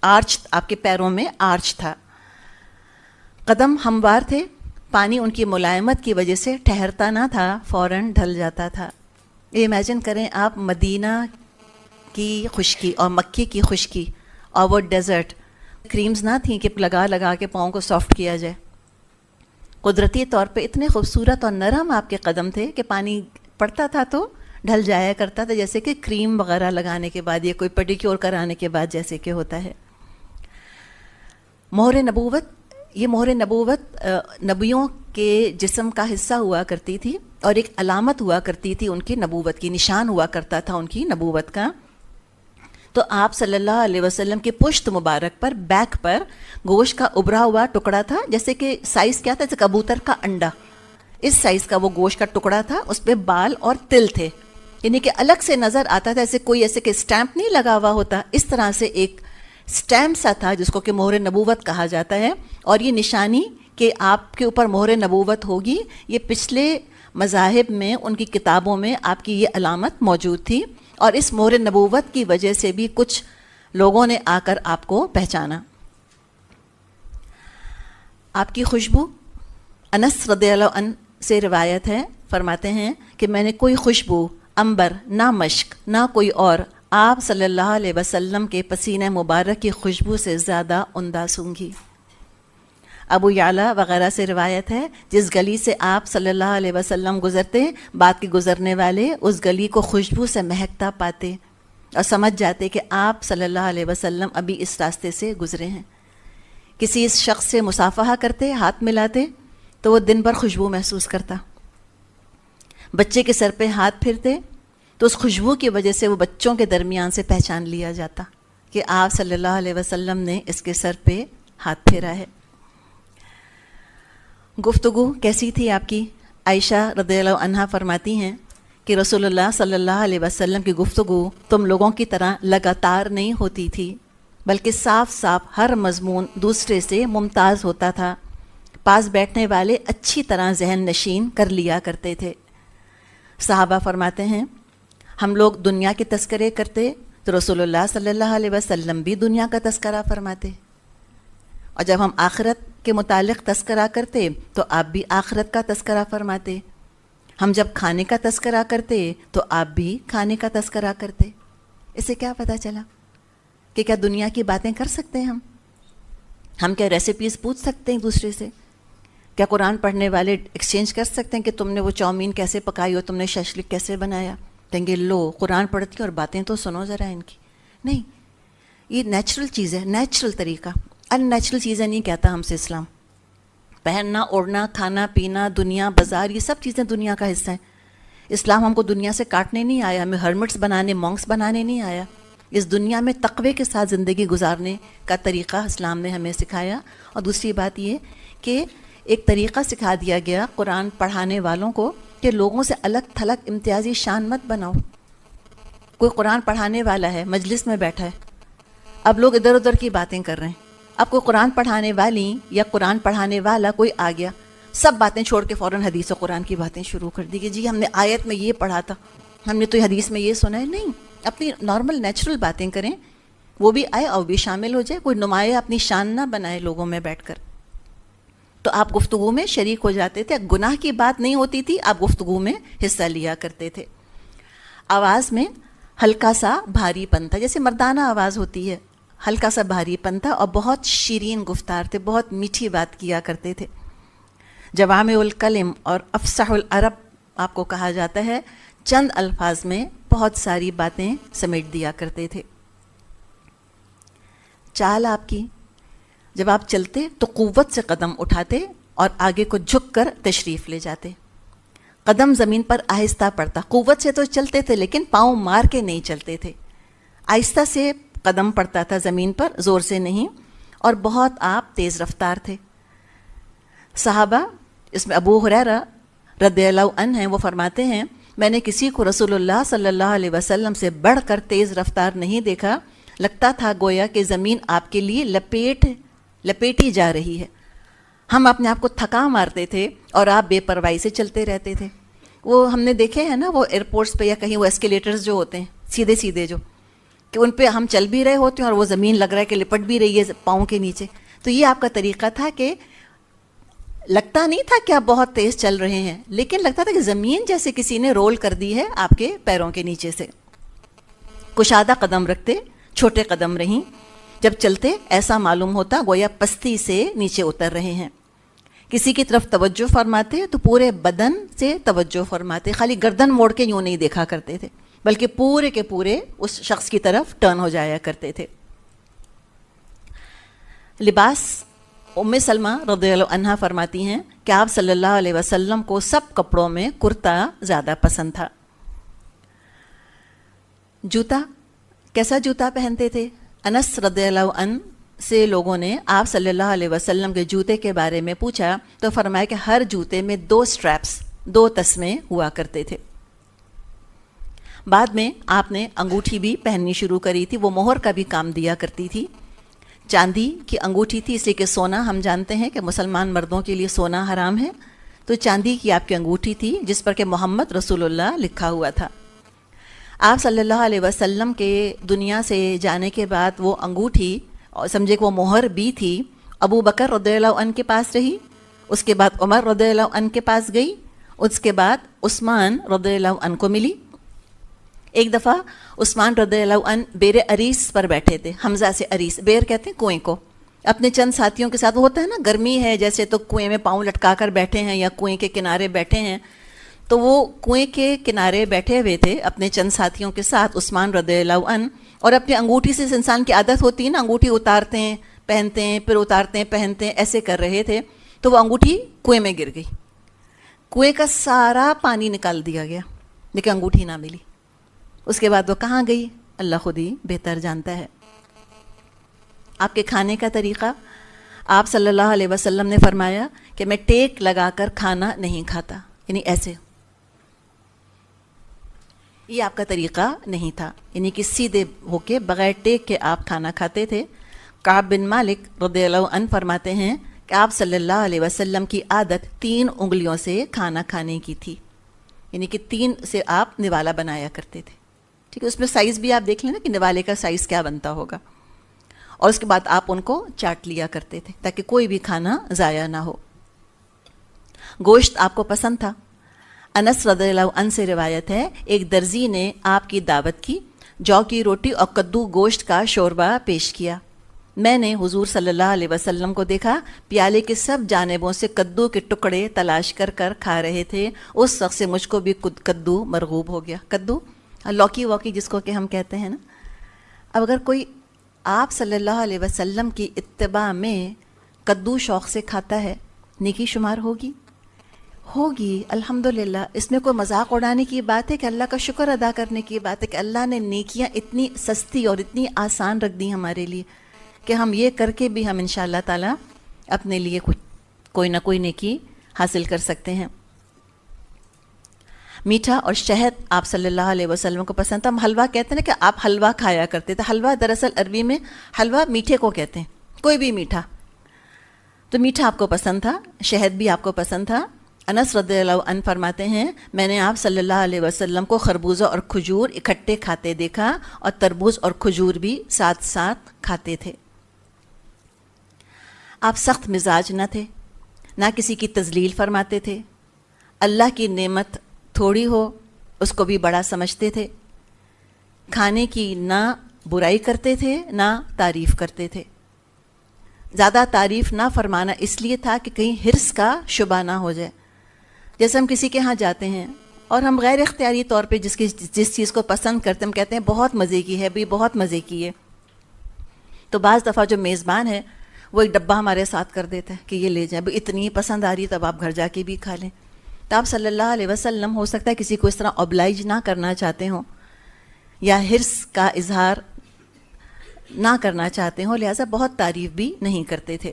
آرچ آپ کے پیروں میں آرچ تھا. قدم ہموار تھے، پانی ان کی ملائمت کی وجہ سے ٹھہرتا نہ تھا، فوراً ڈھل جاتا تھا. یہ امیجن کریں آپ مدینہ کی خشکی اور مکی کی خشکی اور وہ ڈیزرٹ، کریمز نہ تھیں کہ لگا لگا کے پاؤں کو سافٹ کیا جائے. قدرتی طور پہ اتنے خوبصورت اور نرم آپ کے قدم تھے کہ پانی پڑتا تھا تو ڈھل جایا کرتا تھا، جیسے کہ کریم وغیرہ لگانے کے بعد یا کوئی پیڈیکیور کرانے کے بعد جیسے کہ ہوتا ہے. مہر نبوت، یہ مہر نبوت نبیوں کے جسم کا حصہ ہوا کرتی تھی اور ایک علامت ہوا کرتی تھی ان کی نبوت کی، نشان ہوا کرتا تھا ان کی نبوت کا. تو آپ صلی اللہ علیہ وسلم کی پشت مبارک پر، بیک پر گوشت کا ابھرا ہوا ٹکڑا تھا، جیسے کہ سائز کیا تھا، جیسے کبوتر کا انڈا، اس سائز کا وہ گوشت کا ٹکڑا تھا. اس پہ بال اور تل تھے، یعنی کہ الگ سے نظر آتا تھا، ایسے کوئی ایسے کہ اسٹیمپ نہیں لگا ہوا ہوتا، اس طرح سے ایک اسٹیمپ سا تھا جس کو کہ مہر نبوت کہا جاتا ہے. اور یہ نشانی کہ آپ کے اوپر مہر نبوت ہوگی، یہ پچھلے مذاہب میں ان کی کتابوں میں آپ کی یہ علامت موجود تھی، اور اس مہر نبوت کی وجہ سے بھی کچھ لوگوں نے آ کر آپ کو پہچانا. آپ کی خوشبو، انس رضی اللہ عنہ سے روایت ہے، فرماتے ہیں کہ میں نے کوئی خوشبو، عنبر، نہ مشک، نہ کوئی اور، آپ صلی اللہ علیہ وسلم کے پسینہ مبارک کی خوشبو سے زیادہ عمدہ سونگھی. ابو یعلا وغیرہ سے روایت ہے، جس گلی سے آپ صلی اللہ علیہ وسلم گزرتے، بعد کے گزرنے والے اس گلی کو خوشبو سے مہکتا پاتے اور سمجھ جاتے کہ آپ صلی اللہ علیہ وسلم ابھی اس راستے سے گزرے ہیں. کسی اس شخص سے مصافحہ کرتے، ہاتھ ملاتے تو وہ دن بھر خوشبو محسوس کرتا. بچے کے سر پہ ہاتھ پھرتے تو اس خوشبو کی وجہ سے وہ بچوں کے درمیان سے پہچان لیا جاتا کہ آپ صلی اللہ علیہ وسلم نے اس کے سر پہ ہاتھ پھیرا ہے. گفتگو کیسی تھی آپ کی؟ عائشہ رضی اللہ عنہا فرماتی ہیں کہ رسول اللہ صلی اللہ علیہ وسلم کی گفتگو تم لوگوں کی طرح لگاتار نہیں ہوتی تھی، بلکہ صاف صاف ہر مضمون دوسرے سے ممتاز ہوتا تھا. پاس بیٹھنے والے اچھی طرح ذہن نشین کر لیا کرتے تھے. صحابہ فرماتے ہیں ہم لوگ دنیا کے تذکرے کرتے تو رسول اللہ صلی اللہ علیہ وسلم بھی دنیا کا تذکرہ فرماتے، اور جب ہم آخرت کے متعلق تذکرہ کرتے تو آپ بھی آخرت کا تذکرہ فرماتے. ہم جب کھانے کا تذکرہ کرتے تو آپ بھی کھانے کا تذکرہ کرتے. اس سے کیا پتہ چلا کہ کیا دنیا کی باتیں کر سکتے ہیں ہم کیا ریسیپیز پوچھ سکتے ہیں ایک دوسرے سے؟ کیا قرآن پڑھنے والے ایکسچینج کر سکتے ہیں کہ تم نے وہ چاؤمین کیسے پکائی اور تم نے ششلک کیسے بنایا؟ کہیں گے لو قرآن پڑھتی اور باتیں تو سنو ذرا ان کی. نہیں، یہ نیچرل چیز ہے، نیچرل طریقہ. ان نیچرل چیزیں نہیں کہتا ہم سے اسلام. پہننا، اوڑھنا، کھانا پینا، دنیا، بازار، یہ سب چیزیں دنیا کا حصہ ہیں. اسلام ہم کو دنیا سے کاٹنے نہیں آیا، ہمیں ہرمٹس بنانے، مونکس بنانے نہیں آیا. اس دنیا میں تقوی کے ساتھ زندگی گزارنے کا طریقہ اسلام نے ہمیں سکھایا. اور دوسری بات یہ کہ ایک طریقہ سکھا دیا گیا قرآن پڑھانے والوں کو کہ لوگوں سے الگ تھلگ امتیازی شان مت بناؤ. کوئی قرآن پڑھانے والا ہے، مجلس میں بیٹھا ہے، اب لوگ ادھر ادھر کی باتیں کر رہے ہیں. اب کوئی قرآن پڑھانے والی یا قرآن پڑھانے والا کوئی آ گیا، سب باتیں چھوڑ کے فوراً حدیث و قرآن کی باتیں شروع کر دی کہ جی ہم نے آیت میں یہ پڑھا تھا، ہم نے تو حدیث میں یہ سنا ہے. نہیں، اپنی نارمل نیچرل باتیں کریں، وہ بھی آئے اور بھی شامل ہو جائے. کوئی نمایاں اپنی شان نہ بنائے لوگوں میں بیٹھ کر. تو آپ گفتگو میں شریک ہو جاتے تھے. گناہ کی بات نہیں ہوتی تھی، آپ گفتگو میں حصہ لیا کرتے تھے. آواز میں ہلکا سا بھاری پن تھا، جیسے مردانہ آواز ہوتی ہے، ہلکا سا بھاری پن تھا، اور بہت شیرین گفتار تھے، بہت میٹھی بات کیا کرتے تھے. جوامع الکلم اور افصح العرب آپ کو کہا جاتا ہے. چند الفاظ میں بہت ساری باتیں سمیٹ دیا کرتے تھے. چال آپ کی، جب آپ چلتے تو قوت سے قدم اٹھاتے اور آگے کو جھک کر تشریف لے جاتے. قدم زمین پر آہستہ پڑتا، قوت سے تو چلتے تھے لیکن پاؤں مار کے نہیں چلتے تھے، آہستہ سے قدم پڑتا تھا زمین پر، زور سے نہیں. اور بہت آپ تیز رفتار تھے. صحابہ، اس میں ابو ہریرہ رضی اللہ عنہ ہیں، وہ فرماتے ہیں میں نے کسی کو رسول اللہ صلی اللہ علیہ وسلم سے بڑھ کر تیز رفتار نہیں دیکھا. لگتا تھا گویا کہ زمین آپ کے لیے لپیٹی جا رہی ہے. ہم اپنے آپ کو تھکا مارتے تھے اور آپ بے پرواہی سے چلتے رہتے تھے. وہ ہم نے دیکھے ہیں نا وہ ایئرپورٹس پہ یا کہیں وہ ایسکیلیٹرز جو ہوتے ہیں سیدھے سیدھے جو کہ ان پہ ہم چل بھی رہے ہوتے ہیں اور وہ زمین لگ رہا ہے کہ لپٹ بھی رہی ہے پاؤں کے نیچے. تو یہ آپ کا طریقہ تھا کہ لگتا نہیں تھا کہ آپ بہت تیز چل رہے ہیں, لیکن لگتا تھا کہ زمین جیسے کسی نے رول کر دی ہے آپ کے پیروں کے نیچے سے. کشادہ قدم رکھتے, چھوٹے قدم رہیں, جب چلتے ایسا معلوم ہوتا گویا پستی سے نیچے اتر رہے ہیں. کسی کی طرف توجہ فرماتے تو پورے بدن سے توجہ فرماتے, خالی گردن موڑ کے یوں نہیں دیکھا کرتے تھے بلکہ پورے کے پورے اس شخص کی طرف ٹرن ہو جایا کرتے تھے. لباس, ام سلمہ رضی اللہ عنہا فرماتی ہیں کہ آپ صلی اللہ علیہ وسلم کو سب کپڑوں میں کرتا زیادہ پسند تھا. جوتا, کیسا جوتا پہنتے تھے؟ انس رضی اللہ عنہ سے لوگوں نے آپ صلی اللہ علیہ وسلم کے جوتے کے بارے میں پوچھا تو فرمایا کہ ہر جوتے میں 2 سٹریپس, 2 تسمے ہوا کرتے تھے. بعد میں آپ نے انگوٹھی بھی پہننی شروع کری تھی, وہ مہر کا بھی کام دیا کرتی تھی. چاندی کی انگوٹھی تھی, اس لیے کہ سونا ہم جانتے ہیں کہ مسلمان مردوں کے لیے سونا حرام ہے, تو چاندی کی آپ کی انگوٹھی تھی جس پر کہ محمد رسول اللہ لکھا ہوا تھا. آپ صلی اللہ علیہ وسلم کے دنیا سے جانے کے بعد وہ انگوٹھی اور سمجھے کہ وہ مہر بھی تھی ابو بکر رضی اللہ عنہ کے پاس رہی, اس کے بعد عمر رضی اللہ عنہ کے پاس گئی, اس کے بعد عثمان رضی اللہ عنہ کو ملی. ایک دفعہ عثمان رضی اللہ عنہ بیر عریس پر بیٹھے تھے, حمزہ سے عریس, بیر کہتے ہیں کنویں کو, اپنے چند ساتھیوں کے ساتھ. وہ ہوتا ہے نا گرمی ہے جیسے تو کنویں میں پاؤں لٹکا کر بیٹھے ہیں یا کنویں کے کنارے بیٹھے ہیں, تو وہ کنویں کے کنارے بیٹھے ہوئے تھے اپنے چند ساتھیوں کے ساتھ عثمان رضی اللہ عنہ, اور اپنی انگوٹھی سے انسان کی عادت ہوتی ہے نا, انگوٹھی اتارتے ہیں پہنتے ہیں پھر اتارتے ہیں پہنتے ہیں, ایسے کر رہے تھے. تو وہ انگوٹھی کنویں میں گر گئی, کنویں کا سارا پانی نکال دیا گیا لیکن انگوٹھی نہ ملی. اس کے بعد وہ کہاں گئی اللہ خود ہی بہتر جانتا ہے. آپ کے کھانے کا طریقہ, آپ صلی اللہ علیہ وسلم نے فرمایا کہ میں ٹیک لگا کر کھانا نہیں کھاتا, یعنی ایسے, یہ آپ کا طریقہ نہیں تھا, یعنی کہ سیدھے ہو کے بغیر ٹیک کے آپ کھانا کھاتے تھے. کعب بن مالک رضی اللہ عنہ فرماتے ہیں کہ آپ صلی اللہ علیہ وسلم کی عادت 3 انگلیوں سے کھانا کھانے کی تھی, یعنی کہ 3 سے آپ نوالا بنایا کرتے تھے. ٹھیک ہے, اس میں سائز بھی آپ دیکھ لیں نا کہ نوالے کا سائز کیا بنتا ہوگا, اور اس کے بعد آپ ان کو چاٹ لیا کرتے تھے تاکہ کوئی بھی کھانا ضائع نہ ہو. گوشت آپ کو پسند تھا. انس رضی اللہ عنہ سے روایت ہے ایک درزی نے آپ کی دعوت کی, جو کی روٹی اور کدو گوشت کا شوربہ پیش کیا. میں نے حضور صلی اللہ علیہ وسلم کو دیکھا پیالے کے سب جانبوں سے کدو کے ٹکڑے تلاش کر کر کھا رہے تھے. اس وقت سے مجھ کو بھی کدو مرغوب ہو گیا. کدو لوکی واکی جس کو کہ ہم کہتے ہیں نا. اب اگر کوئی آپ صلی اللہ علیہ وسلم کی اتباع میں کدو شوق سے کھاتا ہے, نیکی شمار ہوگی ہوگی الحمدللہ. اس میں کوئی مذاق اڑانے کی بات ہے کہ اللہ کا شکر ادا کرنے کی بات ہے کہ اللہ نے نیکیاں اتنی سستی اور اتنی آسان رکھ دی ہمارے لیے کہ ہم یہ کر کے بھی ہم انشاءاللہ تعالی اپنے لیے کوئی نہ کوئی نیکی حاصل کر سکتے ہیں. میٹھا اور شہد آپ صلی اللہ علیہ وسلم کو پسند تھا. ہم حلوہ کہتے ہیں نا کہ آپ حلوہ کھایا کرتے تھے. حلوہ دراصل عربی میں حلوہ میٹھے کو کہتے ہیں, کوئی بھی میٹھا. تو میٹھا آپ کو پسند تھا, شہد بھی آپ کو پسند تھا. انس رضی اللہ عنہ فرماتے ہیں میں نے آپ صلی اللہ علیہ وسلم کو خربوزہ اور کھجور اکٹھے کھاتے دیکھا اور تربوز اور کھجور بھی ساتھ ساتھ کھاتے تھے. آپ سخت مزاج نہ تھے, نہ کسی کی تذلیل فرماتے تھے. اللہ کی نعمت تھوڑی ہو اس کو بھی بڑا سمجھتے تھے. کھانے کی نہ برائی کرتے تھے نہ تعریف کرتے تھے. زیادہ تعریف نہ فرمانا اس لیے تھا کہ کہیں حرص کا شبہ نہ ہو جائے. جیسے ہم کسی کے ہاں جاتے ہیں اور ہم غیر اختیاری طور پہ جس چیز کو پسند کرتے ہیں ہم کہتے ہیں بہت مزے کی ہے, بھی بہت مزے کی ہے. تو بعض دفعہ جو میزبان ہے وہ ایک ڈبہ ہمارے ساتھ کر دیتا ہے کہ یہ لے جائیں, اتنی پسند آ رہی ہے تب آپ گھر جا کے بھی کھا لیں. تو آپ صلی اللہ علیہ وسلم ہو سکتا ہے کسی کو اس طرح اوبلائج نہ کرنا چاہتے ہوں یا حرص کا اظہار نہ کرنا چاہتے ہوں, لہٰذا بہت تعریف بھی نہیں کرتے تھے.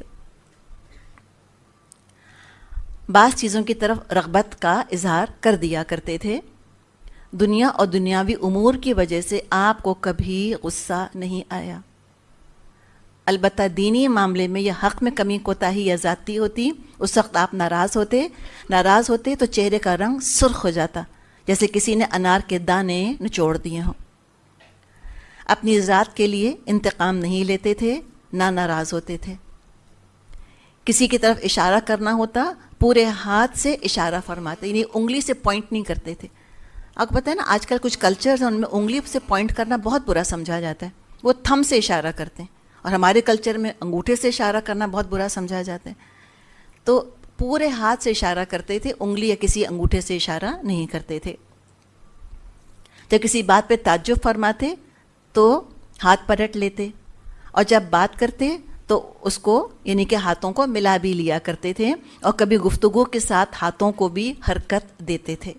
بعض چیزوں کی طرف رغبت کا اظہار کر دیا کرتے تھے. دنیا اور دنیاوی امور کی وجہ سے آپ کو کبھی غصہ نہیں آیا. البتہ دینی معاملے میں یا حق میں کمی کوتاہی یا زیادتی ہوتی، اس وقت آپ ناراض ہوتے تو چہرے کا رنگ سرخ ہو جاتا، جیسے کسی نے انار کے دانے نچوڑ دیے ہوں۔ اپنی ذات کے لیے انتقام نہیں لیتے تھے، نہ ناراض ہوتے تھے۔ کسی کی طرف اشارہ کرنا ہوتا پورے ہاتھ سے اشارہ فرماتے، یعنی انگلی سے پوائنٹ نہیں کرتے تھے۔ آپ کو پتہ ہے نا، آج کل کچھ کلچرز ہیں ان میں انگلی سے پوائنٹ کرنا بہت برا سمجھا جاتا ہے، وہ تھم سے اشارہ کرتے ہیں، اور ہمارے کلچر میں انگوٹھے سے اشارہ کرنا بہت برا سمجھا جاتا ہے۔ تو پورے ہاتھ سے اشارہ کرتے تھے، انگلی یا کسی انگوٹھے سے اشارہ نہیں کرتے تھے۔ جب کسی بات پہ تعجب فرماتے تو ہاتھ پلٹ لیتے، اور جب بات کرتے تو اس کو یعنی کہ ہاتھوں کو ملا بھی لیا کرتے تھے، اور کبھی گفتگو کے ساتھ ہاتھوں کو بھی حرکت دیتے تھے۔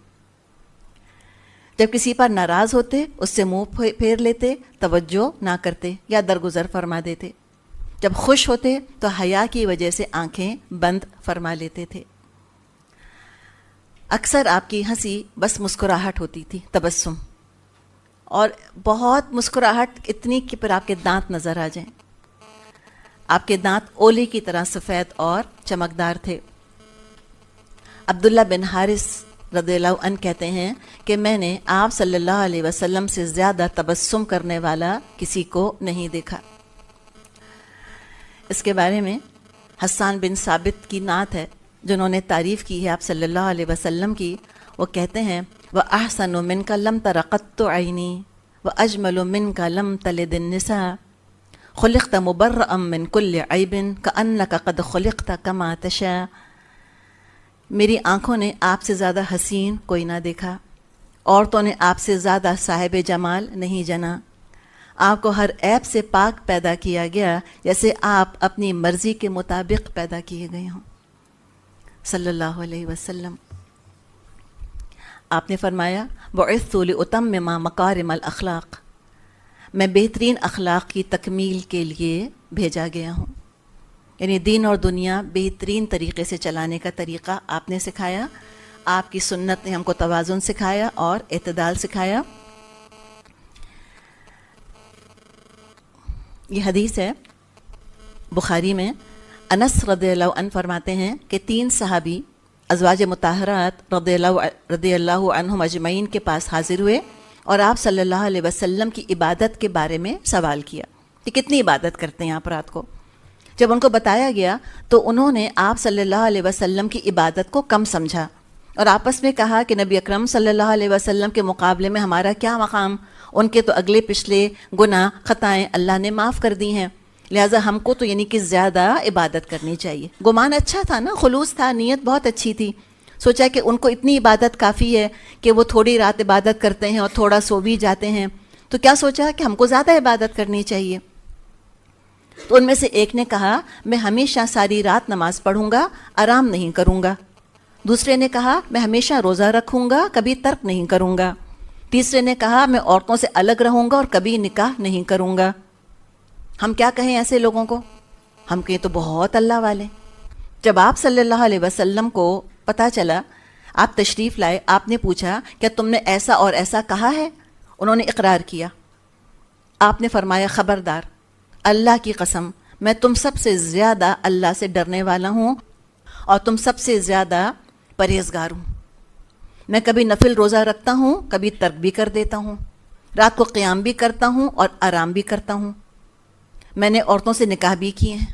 جب کسی پر ناراض ہوتے اس سے منہ پھیر لیتے، توجہ نہ کرتے یا درگزر فرما دیتے۔ جب خوش ہوتے تو حیا کی وجہ سے آنکھیں بند فرما لیتے تھے۔ اکثر آپ کی ہنسی بس مسکراہٹ ہوتی تھی، تبسم، اور بہت مسکراہٹ اتنی کہ پھر آپ کے دانت نظر آ جائیں۔ آپ کے دانت اولے کی طرح سفید اور چمکدار تھے۔ عبداللہ بن حارث رضی اللہ عنہ کہتے ہیں کہ میں نے آپ صلی اللہ علیہ وسلم سے زیادہ تبسم کرنے والا کسی کو نہیں دیکھا۔ اس کے بارے میں حسان بن ثابت کی نعت ہے جنہوں نے تعریف کی ہے آپ صلی اللہ علیہ وسلم کی۔ وہ کہتے ہیں وَأَحْسَنُ مِنْكَ لَمْ تَرَ قَطُّ عَيْنِي وَأَجْمَلُ مِنْكَ لَمْ تَلِدِ النِّسَاءُ خُلِقْتَ مُبَرَّأً مِنْ كُلِّ عَيْبٍ كَأَنَّكَ قَدْ خُلِقْتَ كَمَا تَشَاءُ۔ میری آنکھوں نے آپ سے زیادہ حسین کوئی نہ دیکھا، عورتوں نے آپ سے زیادہ صاحب جمال نہیں جنا۔ آپ کو ہر عیب سے پاک پیدا کیا گیا، جیسے آپ اپنی مرضی کے مطابق پیدا کیے گئے ہوں، صلی اللہ علیہ وسلم۔ آپ نے فرمایا بُعِثْتُ لِأُتَمِّمَ مَكَارِمَ الْأَخْلَاقِ، میں بہترین اخلاق کی تکمیل کے لیے بھیجا گیا ہوں، یعنی دین اور دنیا بہترین طریقے سے چلانے کا طریقہ آپ نے سکھایا۔ آپ کی سنت نے ہم کو توازن سکھایا اور اعتدال سکھایا۔ یہ حدیث ہے بخاری میں، انس رضی اللہ عنہ فرماتے ہیں کہ 3 صحابی ازواج مطہرات رضی اللہ عنہم اجمعین کے پاس حاضر ہوئے اور آپ صلی اللہ علیہ وسلم کی عبادت کے بارے میں سوال کیا کہ کتنی عبادت کرتے ہیں آپ رات کو۔ جب ان کو بتایا گیا تو انہوں نے آپ صلی اللہ علیہ وسلم کی عبادت کو کم سمجھا اور آپس میں کہا کہ نبی اکرم صلی اللہ علیہ وسلم کے مقابلے میں ہمارا کیا مقام، ان کے تو اگلے پچھلے گناہ خطائیں اللہ نے معاف کر دی ہیں، لہٰذا ہم کو تو یعنی کہ زیادہ عبادت کرنی چاہیے۔ گمان اچھا تھا نا، خلوص تھا، نیت بہت اچھی تھی، سوچا کہ ان کو اتنی عبادت کافی ہے کہ وہ تھوڑی رات عبادت کرتے ہیں اور تھوڑا سو بھی جاتے ہیں، تو کیا سوچا کہ ہم کو زیادہ عبادت کرنی چاہیے۔ تو ان میں سے ایک نے کہا میں ہمیشہ ساری رات نماز پڑھوں گا، آرام نہیں کروں گا۔ دوسرے نے کہا میں ہمیشہ روزہ رکھوں گا، کبھی ترک نہیں کروں گا۔ تیسرے نے کہا میں عورتوں سے الگ رہوں گا اور کبھی نکاح نہیں کروں گا۔ ہم کیا کہیں ایسے لوگوں کو؟ ہم کہیں تو بہت اللہ والے۔ جب آپ صلی اللہ علیہ وسلم کو پتہ چلا، آپ تشریف لائے، آپ نے پوچھا کیا تم نے ایسا اور ایسا کہا ہے؟ انہوں نے اقرار کیا۔ آپ نے فرمایا خبردار، اللہ کی قسم میں تم سب سے زیادہ اللہ سے ڈرنے والا ہوں اور تم سب سے زیادہ پرہیزگار ہوں۔ میں کبھی نفل روزہ رکھتا ہوں، کبھی ترک بھی کر دیتا ہوں، رات کو قیام بھی کرتا ہوں اور آرام بھی کرتا ہوں، میں نے عورتوں سے نکاح بھی کیے ہیں۔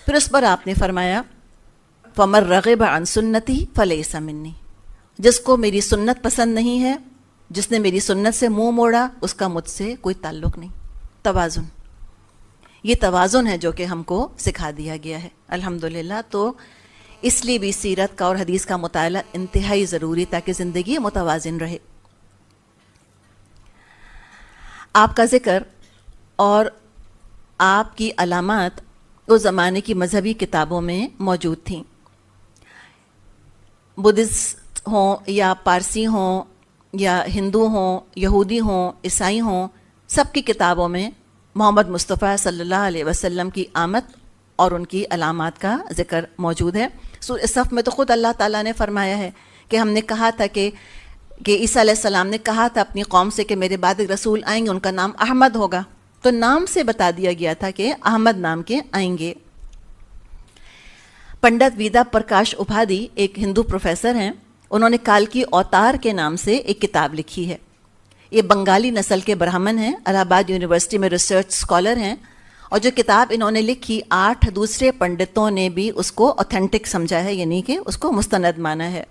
پھر اس پر آپ نے فرمایا فَمَن رَغِبَ عَن سُنَّتِي فَلَيْسَ مِنِّي، جس کو میری سنت پسند نہیں ہے، جس نے میری سنت سے منہ موڑا، اس کا مجھ سے کوئی تعلق نہیں۔ توازن، یہ توازن ہے جو کہ ہم کو سکھا دیا گیا ہے الحمدللہ۔ تو اس لیے بھی سیرت کا اور حدیث کا مطالعہ انتہائی ضروری تاکہ زندگی متوازن رہے۔ آپ کا ذکر اور آپ کی علامات اس زمانے کی مذہبی کتابوں میں موجود تھیں، بدھسٹ ہوں یا پارسی ہوں یا ہندو ہوں، یہودی ہوں، عیسائی ہوں، سب کی کتابوں میں محمد مصطفیٰ صلی اللہ علیہ وسلم کی آمد اور ان کی علامات کا ذکر موجود ہے۔ سورہ صف میں تو خود اللہ تعالیٰ نے فرمایا ہے کہ ہم نے کہا تھا کہ عیسیٰ علیہ السلام نے کہا تھا اپنی قوم سے کہ میرے بعد ایک رسول آئیں گے، ان کا نام احمد ہوگا، تو نام سے بتا دیا گیا تھا کہ احمد نام کے آئیں گے۔ پنڈت ویدا پرکاش اپادھی ایک ہندو پروفیسر ہیں، انہوں نے کالکی اوتار کے نام سے ایک کتاب لکھی ہے۔ یہ بنگالی نسل کے برہمن ہیں، الہ آباد یونیورسٹی میں ریسرچ اسکالر ہیں، اور جو کتاب انہوں نے لکھی 8 دوسرے پنڈتوں نے بھی اس کو اوتھینٹک سمجھا ہے، یعنی کہ اس کو مستند مانا ہے۔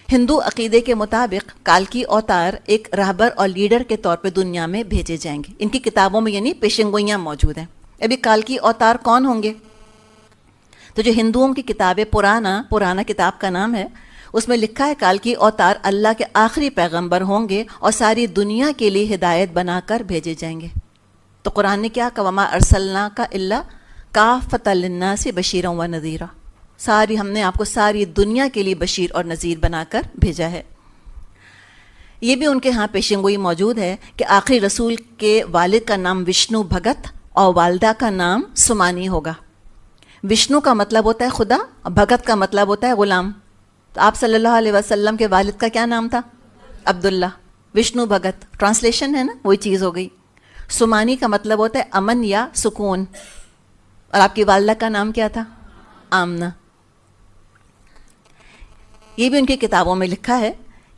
ہندو عقیدے کے مطابق کالکی اوتار ایک رہبر اور لیڈر کے طور پہ دنیا میں بھیجے جائیں گے۔ ان کی کتابوں میں یعنی پیشن گوئیاں موجود ہیں۔ ابھی کالکی اوتار کون ہوں گے؟ تو جو ہندوؤں کی کتاب ہے پرانا کتاب کا نام ہے، اس میں لکھا ہے کالکی اوتار اللہ کے آخری پیغمبر ہوں گے اور ساری دنیا کے لیے ہدایت بنا کر بھیجے جائیں گے۔ تو قرآن نے کیا کہا؟ وما ارسلناک الا کافۃ للناس بشیرا و نذیرا، ہم نے آپ کو ساری دنیا کے لیے بشیر اور نذیر بنا کر بھیجا ہے۔ یہ بھی ان کے ہاں پیشن گوئی موجود ہے کہ آخری رسول کے والد کا نام وشنو بھگت اور والدہ کا نام سمانی ہوگا۔ وشنو کا مطلب ہوتا ہے خدا اور بھگت کا مطلب ہوتا ہے غلام۔ تو آپ صلی اللہ علیہ وسلم کے والد کا کیا نام تھا؟ عبداللہ۔ وشنو بھگت ٹرانسلیشن ہے نا، وہی چیز ہو گئی۔ سمانی کا مطلب ہوتا ہے امن یا سکون، اور آپ کی والدہ کا نام کیا تھا؟ آمنہ۔ یہ بھی ان کی کتابوں میں لکھا ہے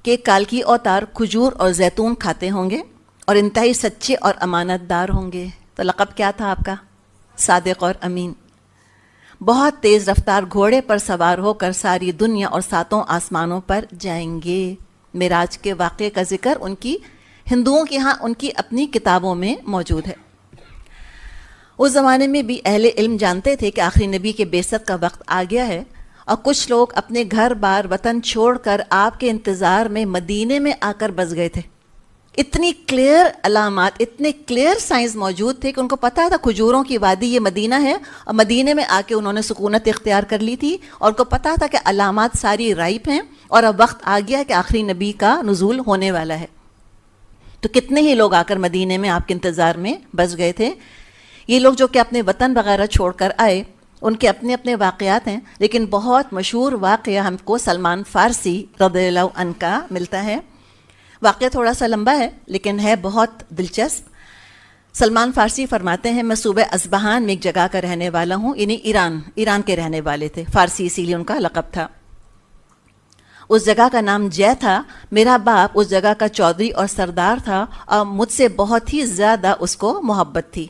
کہ کالکی اوتار کھجور اور زیتون کھاتے ہوں گے اور انتہائی سچے اور امانت دار ہوں گے۔ تو لقب کیا تھا آپ کا؟ صادق اور امین۔ بہت تیز رفتار گھوڑے پر سوار ہو کر ساری دنیا اور 7 آسمانوں پر جائیں گے۔ معراج کے واقعے کا ذکر ان کی ہندوؤں کے ہاں ان کی اپنی کتابوں میں موجود ہے۔ اس زمانے میں بھی اہل علم جانتے تھے کہ آخری نبی کے بعثت کا وقت آ گیا ہے، اور کچھ لوگ اپنے گھر بار وطن چھوڑ کر آپ کے انتظار میں مدینے میں آ کر بس گئے تھے۔ اتنی کلیئر علامات، اتنے کلیئر سائنز موجود تھے کہ ان کو پتہ تھا کھجوروں کی وادی یہ مدینہ ہے، اور مدینے میں آ کے انہوں نے سکونت اختیار کر لی تھی، اور ان کو پتہ تھا کہ علامات ساری رائپ ہیں اور اب وقت آ گیا ہے کہ آخری نبی کا نزول ہونے والا ہے۔ تو کتنے ہی لوگ آ کر مدینے میں آپ کے انتظار میں بس گئے تھے۔ یہ لوگ جو کہ اپنے وطن وغیرہ چھوڑ کر آئے، ان کے اپنے اپنے واقعات ہیں، لیکن بہت مشہور واقعہ ہم کو سلمان فارسی رضی اللہ عنہ کا ملتا ہے۔ واقعہ تھوڑا سا لمبا ہے لیکن ہے بہت دلچسپ۔ سلمان فارسی فرماتے ہیں، میں صوبہ اصبہان میں ایک جگہ کا رہنے والا ہوں، یعنی ایران کے رہنے والے تھے، فارسی اسی لیے ان کا لقب تھا۔ اس جگہ کا نام جے تھا۔ میرا باپ اس جگہ کا چودھری اور سردار تھا، اور مجھ سے بہت ہی زیادہ اس کو محبت تھی۔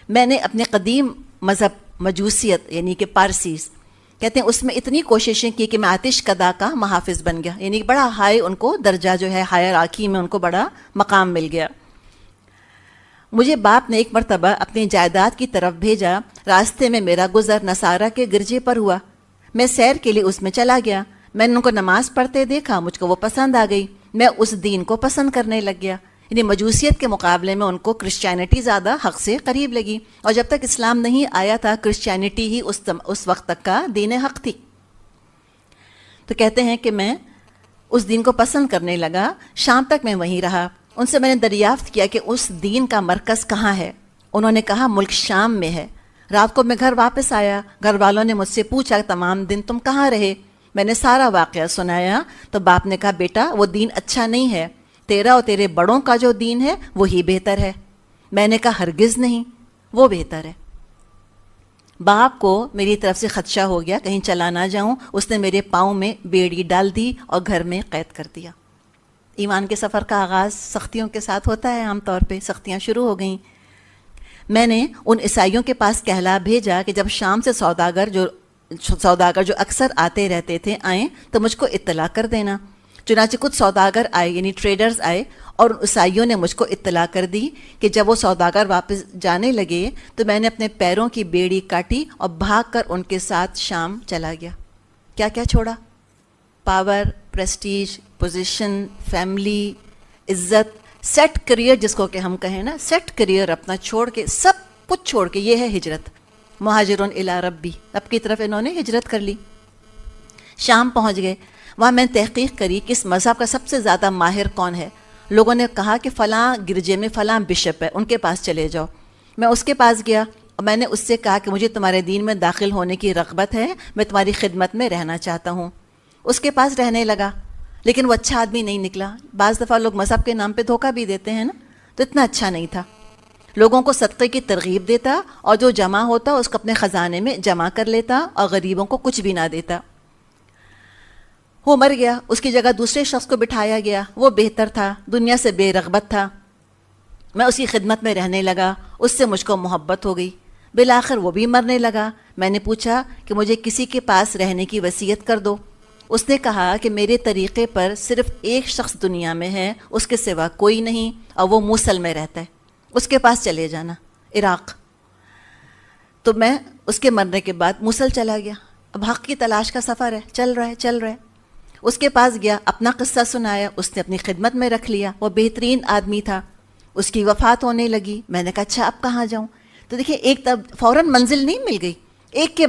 میں نے اپنے قدیم مذہب مجوسیت یعنی کہ پارسیز کہتے ہیں اس میں اتنی کوششیں کی کہ میں آتش کدا کا محافظ بن گیا، یعنی بڑا ہائی ان کو درجہ جو ہے ہائرارکی میں ان کو بڑا مقام مل گیا۔ مجھے باپ نے ایک مرتبہ اپنی جائیداد کی طرف بھیجا، راستے میں میرا گزر نصارہ کے گرجے پر ہوا، میں سیر کے لیے اس میں چلا گیا، میں نے ان کو نماز پڑھتے دیکھا، مجھ کو وہ پسند آ گئی، میں اس دین کو پسند کرنے لگ گیا۔ یعنی مجوسیت کے مقابلے میں ان کو کرسچینٹی زیادہ حق سے قریب لگی، اور جب تک اسلام نہیں آیا تھا کرسچینٹی ہی اس وقت تک کا دین حق تھی۔ تو کہتے ہیں کہ میں اس دین کو پسند کرنے لگا، شام تک میں وہیں رہا۔ ان سے میں نے دریافت کیا کہ اس دین کا مرکز کہاں ہے؟ انہوں نے کہا ملک شام میں ہے۔ رات کو میں گھر واپس آیا، گھر والوں نے مجھ سے پوچھا تمام دن تم کہاں رہے؟ میں نے سارا واقعہ سنایا تو باپ نے کہا بیٹا وہ دین اچھا نہیں ہے، تیرا اور تیرے بڑوں کا جو دین ہے وہی بہتر ہے۔ میں نے کہا ہرگز نہیں، وہ بہتر ہے۔ باپ کو میری طرف سے خدشہ ہو گیا کہیں چلا نہ جاؤں، اس نے میرے پاؤں میں بیڑی ڈال دی اور گھر میں قید کر دیا۔ ایمان کے سفر کا آغاز سختیوں کے ساتھ ہوتا ہے، عام طور پہ سختیاں شروع ہو گئیں۔ میں نے ان عیسائیوں کے پاس کہلا بھیجا کہ جب شام سے سوداگر جو اکثر آتے رہتے تھے آئیں تو مجھ کو اطلاع کر دینا۔ چنانچہ کچھ سوداگر آئے یعنی ٹریڈرز آئے، اور عیسائیوں نے مجھ کو اطلاع کر دی کہ جب وہ سوداگر واپس جانے لگے تو میں نے اپنے پیروں کی بیڑی کاٹی اور بھاگ کر ان کے ساتھ شام چلا گیا۔ کیا کیا چھوڑا؟ پاور، پریسٹیج، پوزیشن، فیملی، عزت، سیٹ کریئر جس کو کہ ہم کہیں نا، سیٹ کریئر اپنا چھوڑ کے، سب کچھ چھوڑ کے، یہ ہے ہجرت۔ مہاجرون الی ربی، رب کی طرف انہوں نے ہجرت کر لی۔ شام پہنچ گئے، وہاں میں نے تحقیق کری کہ اس مذہب کا سب سے زیادہ ماہر کون ہے۔ لوگوں نے کہا کہ فلاں گرجے میں فلاں بشپ ہے، ان کے پاس چلے جاؤ۔ میں اس کے پاس گیا اور میں نے اس سے کہا کہ مجھے تمہارے دین میں داخل ہونے کی رغبت ہے، میں تمہاری خدمت میں رہنا چاہتا ہوں۔ اس کے پاس رہنے لگا، لیکن وہ اچھا آدمی نہیں نکلا۔ بعض دفعہ لوگ مذہب کے نام پہ دھوکہ بھی دیتے ہیں نا، تو اتنا اچھا نہیں تھا۔ لوگوں کو صدقے کی ترغیب دیتا اور جو جمع ہوتا اس کو اپنے خزانے میں جمع کر لیتا اور غریبوں کو کچھ بھی نہ دیتا۔ وہ مر گیا، اس کی جگہ دوسرے شخص کو بٹھایا گیا، وہ بہتر تھا، دنیا سے بے رغبت تھا، میں اس کی خدمت میں رہنے لگا، اس سے مجھ کو محبت ہو گئی، بالآخر وہ بھی مرنے لگا۔ میں نے پوچھا کہ مجھے کسی کے پاس رہنے کی وصیت کر دو۔ اس نے کہا کہ میرے طریقے پر صرف ایک شخص دنیا میں ہے، اس کے سوا کوئی نہیں، اور وہ موصل میں رہتا ہے، اس کے پاس چلے جانا، عراق۔ تو میں اس کے مرنے کے بعد موصل چلا گیا، اب حق کی تلاش کا سفر ہے، چل رہا ہے۔ اس کے پاس گیا، اپنا قصہ سنایا، اس نے اپنی خدمت میں رکھ لیا، وہ بہترین آدمی تھا۔ اس کی وفات ہونے لگی، میں نے کہا اچھا اب کہاں جاؤں؟ تو دیکھیں ایک تب فوراً منزل نہیں مل گئی، ایک کے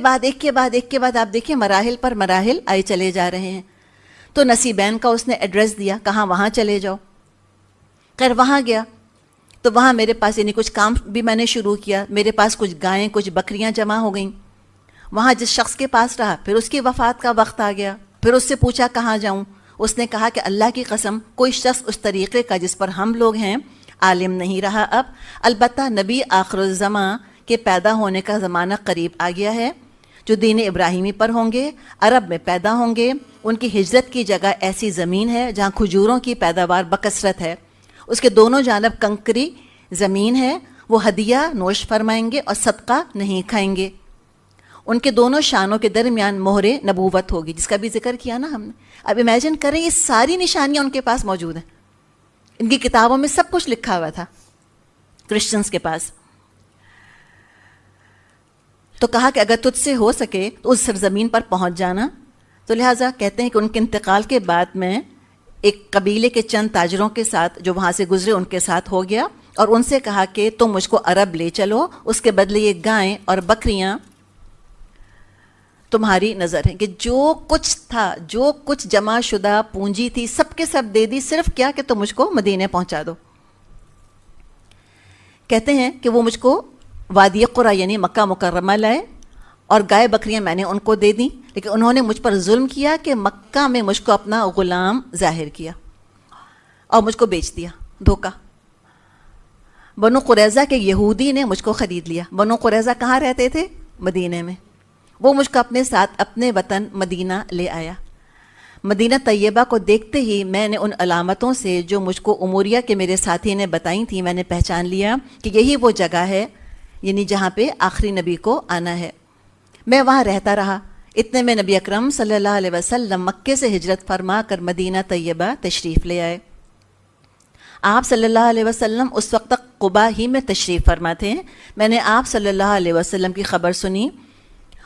بعد آپ دیکھیں مراحل پر مراحل آئے چلے جا رہے ہیں۔ تو نصیبین کا اس نے ایڈریس دیا، کہاں وہاں چلے جاؤ۔ خیر وہاں گیا تو وہاں میرے پاس یعنی کچھ کام بھی میں نے شروع کیا، میرے پاس کچھ گائیں کچھ بکریاں جمع ہو گئیں۔ وہاں جس شخص کے پاس رہا، پھر اس کی وفات کا وقت آ گیا، پھر اس سے پوچھا کہاں جاؤں؟ اس نے کہا کہ اللہ کی قسم کوئی شخص اس طریقے کا جس پر ہم لوگ ہیں عالم نہیں رہا اب، البتہ نبی آخر الزماں کے پیدا ہونے کا زمانہ قریب آ گیا ہے، جو دین ابراہیمی پر ہوں گے، عرب میں پیدا ہوں گے، ان کی ہجرت کی جگہ ایسی زمین ہے جہاں کھجوروں کی پیداوار بکثرت ہے، اس کے دونوں جانب کنکری زمین ہے، وہ ہدیہ نوش فرمائیں گے اور صدقہ نہیں کھائیں گے، ان کے دونوں شانوں کے درمیان مہر نبوت ہوگی، جس کا بھی ذکر کیا نا ہم نے۔ اب امیجن کریں یہ ساری نشانیاں ان کے پاس موجود ہیں، ان کی کتابوں میں سب کچھ لکھا ہوا تھا کرسچنز کے پاس۔ تو کہا کہ اگر تجھ سے ہو سکے تو اس سرزمین پر پہنچ جانا۔ تو لہٰذا کہتے ہیں کہ ان کے انتقال کے بعد میں ایک قبیلے کے چند تاجروں کے ساتھ جو وہاں سے گزرے ان کے ساتھ ہو گیا، اور ان سے کہا کہ تم مجھ کو عرب لے چلو، اس کے بدلے یہ گائیں اور بکریاں تمہاری نظر ہیں، کہ جو کچھ تھا، جو کچھ جمع شدہ پونجی تھی، سب کے سب دے دی، صرف کیا کہ تم مجھ کو مدینے پہنچا دو۔ کہتے ہیں کہ وہ مجھ کو وادی قرا یعنی مکہ مکرمہ لائے، اور گائے بکریاں میں نے ان کو دے دیں، لیکن انہوں نے مجھ پر ظلم کیا کہ مکہ میں مجھ کو اپنا غلام ظاہر کیا اور مجھ کو بیچ دیا، دھوکہ۔ بنو قریظہ کے یہودی نے مجھ کو خرید لیا۔ بنو قریظہ کہاں رہتے تھے؟ مدینے میں۔ وہ مجھ کو اپنے ساتھ اپنے وطن مدینہ لے آیا۔ مدینہ طیبہ کو دیکھتے ہی میں نے ان علامتوں سے جو مجھ کو عموریہ کے میرے ساتھی نے بتائی تھیں، میں نے پہچان لیا کہ یہی وہ جگہ ہے، یعنی جہاں پہ آخری نبی کو آنا ہے۔ میں وہاں رہتا رہا، اتنے میں نبی اکرم صلی اللہ علیہ وسلم مکے سے ہجرت فرما کر مدینہ طیبہ تشریف لے آئے۔ آپ صلی اللہ علیہ وسلم اس وقت تک قبا ہی میں تشریف فرما تھے۔ میں نے آپ صلی اللہ علیہ وسلم کی خبر سنی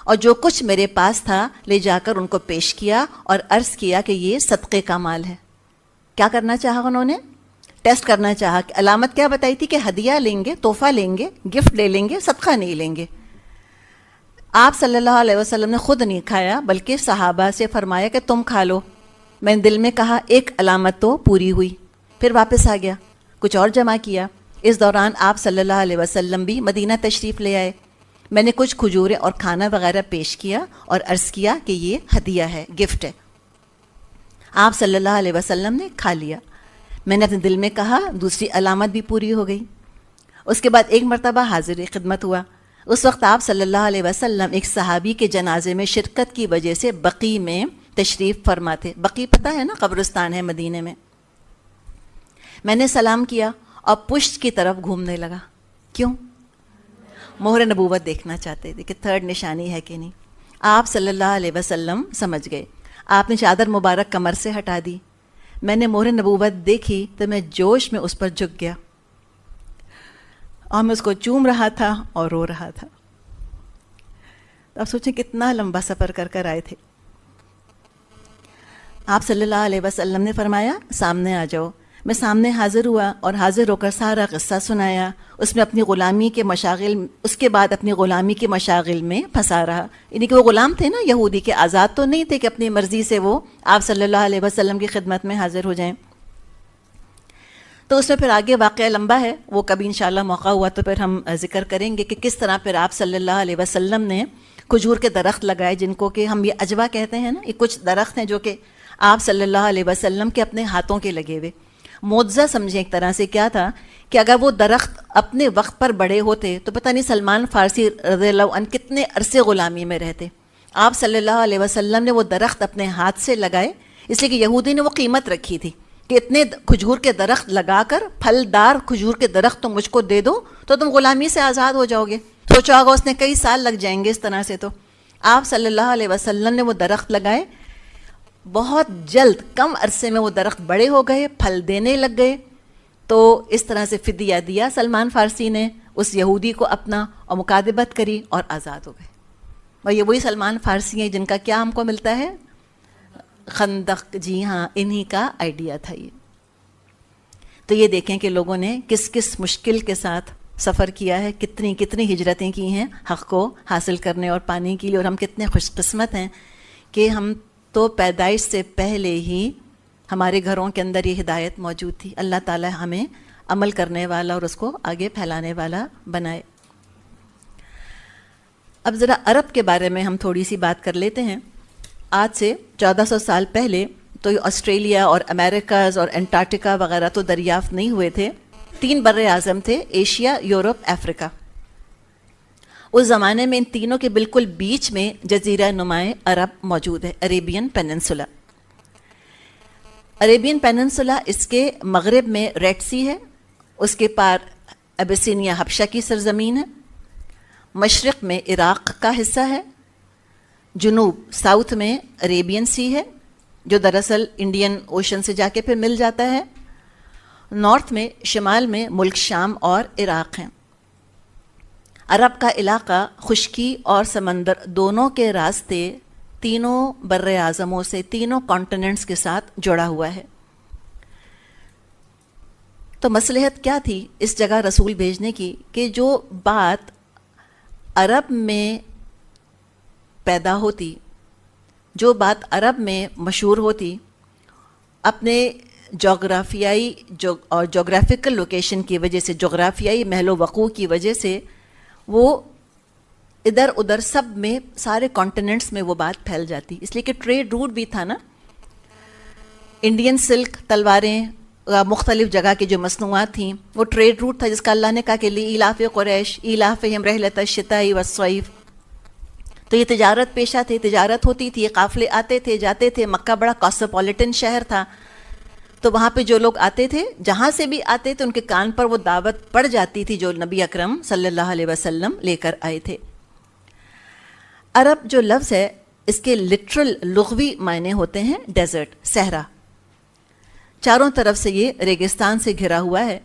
اور جو کچھ میرے پاس تھا لے جا کر ان کو پیش کیا اور عرض کیا کہ یہ صدقے کا مال ہے۔ کیا کرنا چاہا انہوں نے؟ ٹیسٹ کرنا چاہا کہ علامت کیا بتائی تھی کہ ہدیہ لیں گے، تحفہ لیں گے، گفٹ لے لیں گے، صدقہ نہیں لیں گے۔ آپ صلی اللہ علیہ وسلم نے خود نہیں کھایا بلکہ صحابہ سے فرمایا کہ تم کھا لو۔ میں نے دل میں کہا ایک علامت تو پوری ہوئی، پھر واپس آ گیا، کچھ اور جمع کیا۔ اس دوران آپ صلی اللہ علیہ وسلم بھی مدینہ تشریف لے آئے۔ میں نے کچھ کھجوریں اور کھانا وغیرہ پیش کیا اور عرض کیا کہ یہ ہدیہ ہے، گفٹ ہے۔ آپ صلی اللہ علیہ وسلم نے کھا لیا۔ میں نے اپنے دل میں کہا دوسری علامت بھی پوری ہو گئی۔ اس کے بعد ایک مرتبہ حاضر خدمت ہوا۔ اس وقت آپ صلی اللہ علیہ وسلم ایک صحابی کے جنازے میں شرکت کی وجہ سے بقیع میں تشریف فرما تھے۔ بقیع پتہ ہے نا، قبرستان ہے مدینے میں۔ میں نے سلام کیا اور پشت کی طرف گھومنے لگا۔ کیوں؟ مہر نبوت دیکھنا چاہتے تھے کہ تھرڈ نشانی ہے کہ نہیں۔ آپ صلی اللہ علیہ وسلم سمجھ گئے۔ آپ نے چادر مبارک کمر سے ہٹا دی۔ میں نے مہر نبوت دیکھی تو میں جوش میں اس پر جھک گیا اور میں اس کو چوم رہا تھا اور رو رہا تھا۔ آپ سوچیں کتنا لمبا سفر کر کر آئے تھے۔ آپ صلی اللہ علیہ وسلم نے فرمایا سامنے آ جاؤ۔ میں سامنے حاضر ہوا اور حاضر ہو کر سارا قصہ سنایا۔ اس میں اپنی غلامی کے مشاغل، اس کے بعد اپنی غلامی کے مشاغل میں پھنسا رہا، یعنی کہ وہ غلام تھے نا یہودی کے، آزاد تو نہیں تھے کہ اپنی مرضی سے وہ آپ صلی اللہ علیہ وسلم کی خدمت میں حاضر ہو جائیں۔ تو اس میں پھر آگے واقعہ لمبا ہے، وہ کبھی انشاءاللہ موقع ہوا تو پھر ہم ذکر کریں گے کہ کس طرح پھر آپ صلی اللہ علیہ وسلم نے کھجور کے درخت لگائے، جن کو کہ ہم یہ عجوہ کہتے ہیں نا، یہ کچھ درخت ہیں جو کہ آپ صلی اللہ علیہ وسلم کے اپنے ہاتھوں کے لگے ہوئے۔ معجزہ سمجھیں ایک طرح سے کیا تھا کہ اگر وہ درخت اپنے وقت پر بڑے ہوتے تو پتہ نہیں سلمان فارسی رضی اللہ عنہ کتنے عرصے غلامی میں رہتے. آپ صلی اللہ علیہ وسلم نے وہ درخت اپنے ہاتھ سے لگائے، اس لیے کہ یہودی نے وہ قیمت رکھی تھی کہ اتنے کھجور کے درخت لگا کر پھلدار کھجور کے درخت تم مجھ کو دے دو تو تم غلامی سے آزاد ہو جاؤ گے. سوچا ہوگا اس نے کئی سال لگ جائیں گے اس طرح سے. تو آپ صلی اللہ علیہ وسلم نے وہ درخت لگائے، بہت جلد کم عرصے میں وہ درخت بڑے ہو گئے، پھل دینے لگ گئے. تو اس طرح سے فدیہ دیا سلمان فارسی نے اس یہودی کو اپنا، اور مکاتبت کری اور آزاد ہو گئے. اور یہ وہی سلمان فارسی ہیں جن کا کیا ہم کو ملتا ہے؟ خندق. جی ہاں، انہی کا آئیڈیا تھا یہ. تو یہ دیکھیں کہ لوگوں نے کس کس مشکل کے ساتھ سفر کیا ہے، کتنی کتنی ہجرتیں کی ہیں حق کو حاصل کرنے اور پانے کے لیے. اور ہم کتنے خوش قسمت ہیں کہ ہم تو پیدائش سے پہلے ہی ہمارے گھروں کے اندر یہ ہدایت موجود تھی. اللہ تعالی ہمیں عمل کرنے والا اور اس کو آگے پھیلانے والا بنائے. اب ذرا عرب کے بارے میں ہم تھوڑی سی بات کر لیتے ہیں. آج سے 1400 سال پہلے تو آسٹریلیا اور امریکاز اور انٹارکٹیکا وغیرہ تو دریافت نہیں ہوئے تھے. 3 بر اعظم تھے، ایشیا، یورپ، افریقہ. اس زمانے میں ان تینوں کے بالکل بیچ میں جزیرہ نمائے عرب موجود ہے، عریبین پیننسولا. عریبین پیننسولا اس کے مغرب میں ریڈ سی ہے، اس کے پار ابیسینیا حبشہ کی سرزمین ہے، مشرق میں عراق کا حصہ ہے، جنوب ساؤتھ میں عریبین سی ہے جو دراصل انڈین اوشن سے جا کے پھر مل جاتا ہے، نارتھ میں شمال میں ملک شام اور عراق ہیں. عرب کا علاقہ خشکی اور سمندر دونوں کے راستے تینوں بر اعظموں سے، تینوں کانٹیننٹس کے ساتھ جڑا ہوا ہے. تو مصلحت کیا تھی اس جگہ رسول بھیجنے کی کہ جو بات عرب میں پیدا ہوتی، جو بات عرب میں مشہور ہوتی، اپنے جغرافیائی اور جغرافیکل لوکیشن کی وجہ سے، جغرافیائی محل و وقوع کی وجہ سے، وہ ادھر ادھر سب میں، سارے کانٹیننٹس میں وہ بات پھیل جاتی. اس لیے کہ ٹریڈ روٹ بھی تھا نا. انڈین سلک تلواریں، مختلف جگہ کی جو مصنوعات تھیں، وہ ٹریڈ روٹ تھا جس کا اللہ نے کہا کہ لإیلاف قریش ایلافہم رحلۃ الشتاء والصیف. تو یہ تجارت پیشہ تھے، تجارت ہوتی تھی، قافلے آتے تھے جاتے تھے. مکہ بڑا کاسموپولیٹن شہر تھا، تو وہاں پہ جو لوگ آتے تھے، جہاں سے بھی آتے تھے، ان کے کان پر وہ دعوت پڑ جاتی تھی جو نبی اکرم صلی اللہ علیہ وسلم لے کر آئے تھے. عرب جو لفظ ہے اس کے لٹرل لغوی معنی ہوتے ہیں ڈیزرٹ، صحرا. چاروں طرف سے یہ ریگستان سے گھرا ہوا ہے.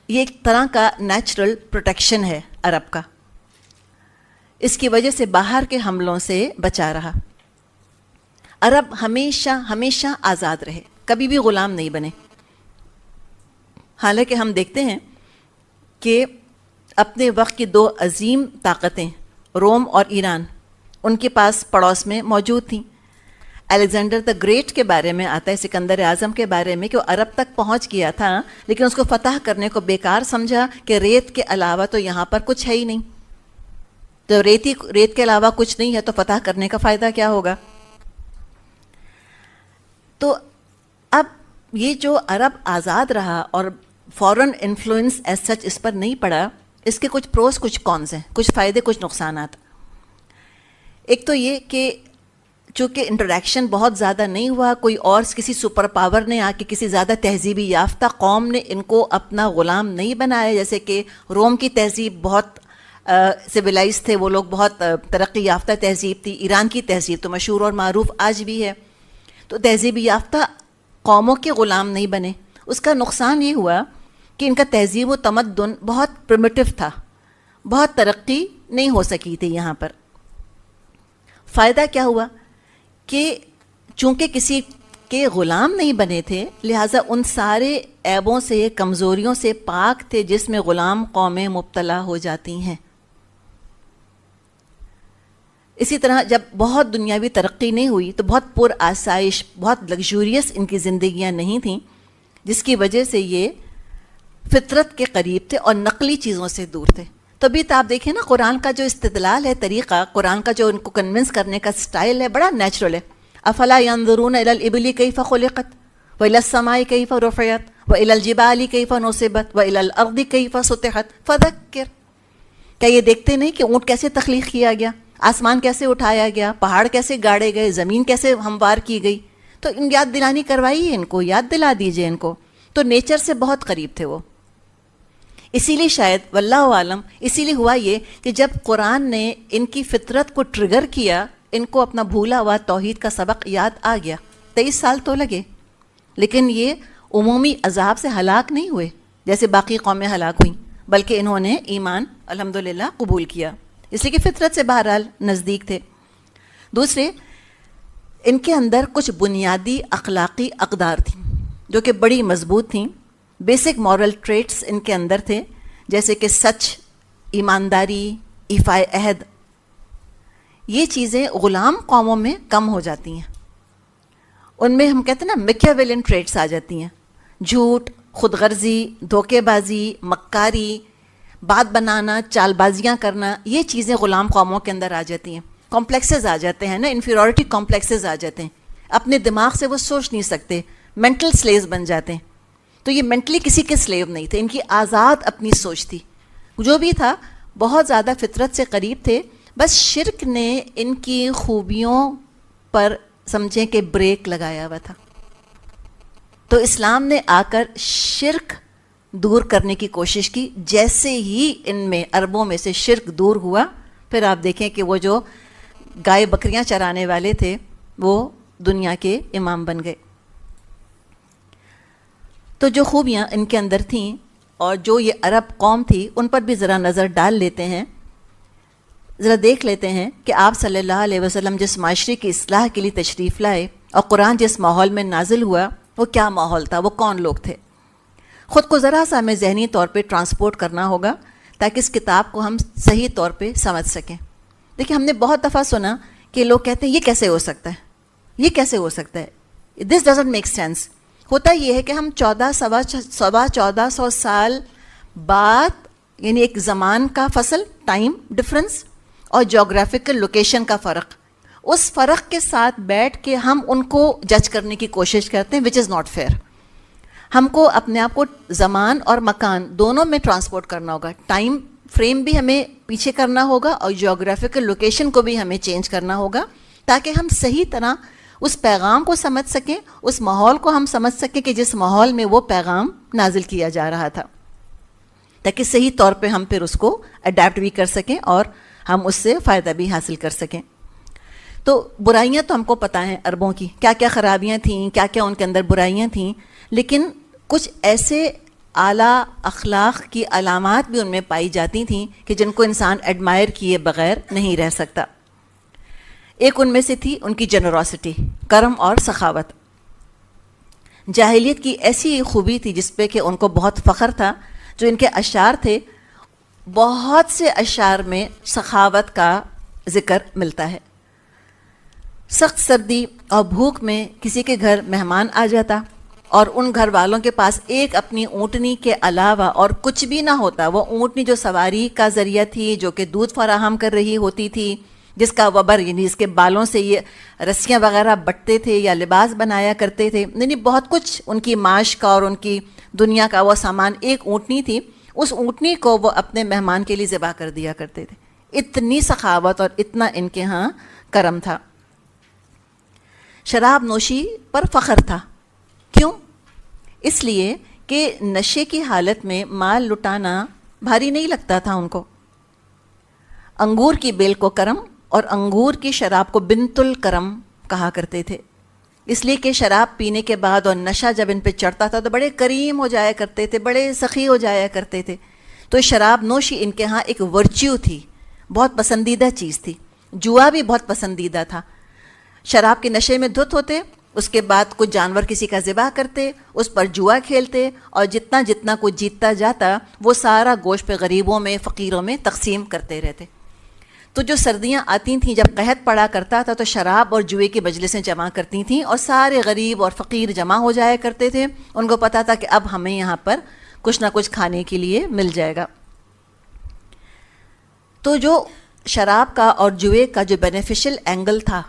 یہ ایک طرح کا نیچرل پروٹیکشن ہے عرب کا. اس کی وجہ سے باہر کے حملوں سے بچا رہا. عرب ہمیشہ ہمیشہ آزاد رہے، کبھی بھی غلام نہیں بنے. حالانکہ ہم دیکھتے ہیں کہ اپنے وقت کی 2 عظیم طاقتیں، روم اور ایران، ان کے پاس پڑوس میں موجود تھیں. الیگزینڈر دا گریٹ کے بارے میں آتا ہے، سکندر اعظم کے بارے میں، کہ وہ عرب تک پہنچ گیا تھا لیکن اس کو فتح کرنے کو بیکار سمجھا کہ ریت کے علاوہ تو یہاں پر کچھ ہے ہی نہیں. تو ریت کے علاوہ کچھ نہیں ہے تو فتح کرنے کا فائدہ کیا ہوگا. تو اب یہ جو عرب آزاد رہا اور فورن انفلوئنس ایز سچ اس پر نہیں پڑا، اس کے کچھ پروز کچھ کونز ہیں، کچھ فائدے کچھ نقصانات. ایک تو یہ کہ چونکہ انٹریکشن بہت زیادہ نہیں ہوا، کوئی اور کسی سپر پاور نے آ کے، کسی زیادہ تہذیبی یافتہ قوم نے ان کو اپنا غلام نہیں بنایا. جیسے کہ روم کی تہذیب بہت سویلائز تھے وہ لوگ، بہت ترقی یافتہ تہذیب تھی. ایران کی تہذیب تو مشہور اور معروف آج بھی ہے. تو تہذیبی یافتہ قوموں کے غلام نہیں بنے. اس کا نقصان یہ ہوا کہ ان کا تہذیب و تمدن بہت پرمیٹو تھا، بہت ترقی نہیں ہو سکی تھی یہاں پر. فائدہ کیا ہوا کہ چونکہ کسی کے غلام نہیں بنے تھے، لہٰذا ان سارے عیبوں سے، کمزوریوں سے پاک تھے جس میں غلام قومیں مبتلا ہو جاتی ہیں. اسی طرح جب بہت دنیاوی ترقی نہیں ہوئی تو بہت پر آسائش، بہت لگژوریس ان کی زندگیاں نہیں تھیں، جس کی وجہ سے یہ فطرت کے قریب تھے اور نقلی چیزوں سے دور تھے. تبھی تو آپ دیکھیں نا، قرآن کا جو استدلال ہے، طریقہ قرآن کا جو ان کو کنونس کرنے کا سٹائل ہے، بڑا نیچرل ہے. افلا ينظرون الى الابل كيف خلقت وَإِلَى السَّمَاءِ كَيْفَ رُفِعَتْ وَإِلَى الْجِبَالِ كَيْفَ نُصِبَتْ وَإِلَى الْأَرْضِ كَيْفَ سُطِحَتْ فَذَكِّرْ. کیا یہ دیکھتے نہیں کہ اونٹ کیسے تخلیق کیا گیا، آسمان کیسے اٹھایا گیا، پہاڑ کیسے گاڑے گئے، زمین کیسے ہموار کی گئی؟ تو ان یاد دلانی کروائی ان کو، یاد دلا دیجئے ان کو. تو نیچر سے بہت قریب تھے وہ. اسی لیے شاید واللہ عالم، اسی لیے ہوا یہ کہ جب قرآن نے ان کی فطرت کو ٹریگر کیا، ان کو اپنا بھولا ہوا توحید کا سبق یاد آ گیا. 23 سال تو لگے، لیکن یہ عمومی عذاب سے ہلاک نہیں ہوئے جیسے باقی قومیں ہلاک ہوئیں، بلکہ انہوں نے ایمان الحمدللہ قبول کیا، اس لیے کہ فطرت سے بہرحال نزدیک تھے. دوسرے، ان کے اندر کچھ بنیادی اخلاقی اقدار تھیں جو کہ بڑی مضبوط تھیں. بیسک مورل ٹریٹس ان کے اندر تھے، جیسے کہ سچ، ایمانداری، ایفائے عہد. یہ چیزیں غلام قوموں میں کم ہو جاتی ہیں. ان میں ہم کہتے ہیں نا میکیاویلین ٹریٹس آ جاتی ہیں، جھوٹ، خود غرضی، دھوکے بازی، مکاری، بات بنانا، چال بازیاں کرنا. یہ چیزیں غلام قوموں کے اندر آ جاتی ہیں. کمپلیکسز آ جاتے ہیں نا، انفیریورٹی کمپلیکسز آ جاتے ہیں. اپنے دماغ سے وہ سوچ نہیں سکتے، مینٹل سلیوز بن جاتے ہیں. تو یہ مینٹلی کسی کے سلیو نہیں تھے، ان کی آزاد اپنی سوچ تھی. جو بھی تھا بہت زیادہ فطرت سے قریب تھے. بس شرک نے ان کی خوبیوں پر سمجھیں کہ بریک لگایا ہوا تھا. تو اسلام نے آ کر شرک دور کرنے کی کوشش کی. جیسے ہی ان میں عربوں میں سے شرک دور ہوا، پھر آپ دیکھیں کہ وہ جو گائے بکریاں چرانے والے تھے وہ دنیا کے امام بن گئے. تو جو خوبیاں ان کے اندر تھیں اور جو یہ عرب قوم تھی، ان پر بھی ذرا نظر ڈال لیتے ہیں. ذرا دیکھ لیتے ہیں کہ آپ صلی اللہ علیہ وسلم جس معاشرے کی اصلاح کے لیے تشریف لائے اور قرآن جس ماحول میں نازل ہوا وہ کیا ماحول تھا، وہ کون لوگ تھے. خود کو ذرا سا ہمیں ذہنی طور پہ ٹرانسپورٹ کرنا ہوگا تاکہ اس کتاب کو ہم صحیح طور پہ سمجھ سکیں. دیکھیں، ہم نے بہت دفعہ سنا کہ لوگ کہتے ہیں یہ کیسے ہو سکتا ہے، یہ کیسے ہو سکتا ہے، دس ڈزنٹ میک سینس. ہوتا یہ ہے کہ ہم 1400 سال بعد، یعنی ایک زمان کا فصل، ٹائم ڈفرنس اور جغرافیکل لوکیشن کا فرق، اس فرق کے ساتھ بیٹھ کے ہم ان کو جج کرنے کی کوشش کرتے ہیں، وچ از ناٹ فیئر. ہم کو اپنے آپ کو زمان اور مکان دونوں میں ٹرانسپورٹ کرنا ہوگا. ٹائم فریم بھی ہمیں پیچھے کرنا ہوگا اور جغرافیکل لوکیشن کو بھی ہمیں چینج کرنا ہوگا تاکہ ہم صحیح طرح اس پیغام کو سمجھ سکیں، اس ماحول کو ہم سمجھ سکیں کہ جس ماحول میں وہ پیغام نازل کیا جا رہا تھا، تاکہ صحیح طور پہ ہم پھر اس کو اڈیپٹ بھی کر سکیں اور ہم اس سے فائدہ بھی حاصل کر سکیں. تو برائیاں تو ہم کو پتہ ہیں عربوں کی، کیا کیا خرابیاں تھیں، کیا کیا ان کے اندر برائیاں تھیں، لیکن کچھ ایسے اعلیٰ اخلاق کی علامات بھی ان میں پائی جاتی تھیں کہ جن کو انسان ایڈمائر کیے بغیر نہیں رہ سکتا. ایک ان میں سے تھی ان کی جنروسٹی، کرم اور سخاوت. جاہلیت کی ایسی خوبی تھی جس پہ کہ ان کو بہت فخر تھا. جو ان کے اشعار تھے، بہت سے اشعار میں سخاوت کا ذکر ملتا ہے. سخت سردی اور بھوک میں کسی کے گھر مہمان آ جاتا اور ان گھر والوں کے پاس ایک اپنی اونٹنی کے علاوہ اور کچھ بھی نہ ہوتا. وہ اونٹنی جو سواری کا ذریعہ تھی، جو کہ دودھ فراہم کر رہی ہوتی تھی، جس کا وبر یعنی اس کے بالوں سے یہ رسیاں وغیرہ بٹتے تھے یا لباس بنایا کرتے تھے، یعنی بہت کچھ ان کی معاش کا اور ان کی دنیا کا وہ سامان ایک اونٹنی تھی. اس اونٹنی کو وہ اپنے مہمان کے لیے ذبح کر دیا کرتے تھے. اتنی سخاوت اور اتنا ان کے ہاں کرم تھا. شراب نوشی پر فخر تھا. کیوں؟ اس لیے کہ نشے کی حالت میں مال لٹانا بھاری نہیں لگتا تھا ان کو. انگور کی بیل کو کرم اور انگور کی شراب کو بنت الکرم کہا کرتے تھے، اس لیے کہ شراب پینے کے بعد اور نشہ جب ان پہ چڑھتا تھا تو بڑے کریم ہو جایا کرتے تھے، بڑے سخی ہو جایا کرتے تھے. تو شراب نوشی ان کے ہاں ایک ورچیو تھی، بہت پسندیدہ چیز تھی. جوا بھی بہت پسندیدہ تھا. شراب کے نشے میں دھت ہوتے، اس کے بعد کچھ جانور کسی کا ذبح کرتے، اس پر جوا کھیلتے اور جتنا جتنا کچھ جیتتا جاتا وہ سارا گوشت پہ غریبوں میں، فقیروں میں تقسیم کرتے رہتے. تو جو سردیاں آتی تھیں، جب قحط پڑا کرتا تھا، تو شراب اور جوئے کی مجلسیں جمع کرتی تھیں اور سارے غریب اور فقیر جمع ہو جایا کرتے تھے. ان کو پتہ تھا کہ اب ہمیں یہاں پر کچھ نہ کچھ کھانے کے لیے مل جائے گا. تو جو شراب کا اور جوئے کا جو بینیفیشل اینگل تھا،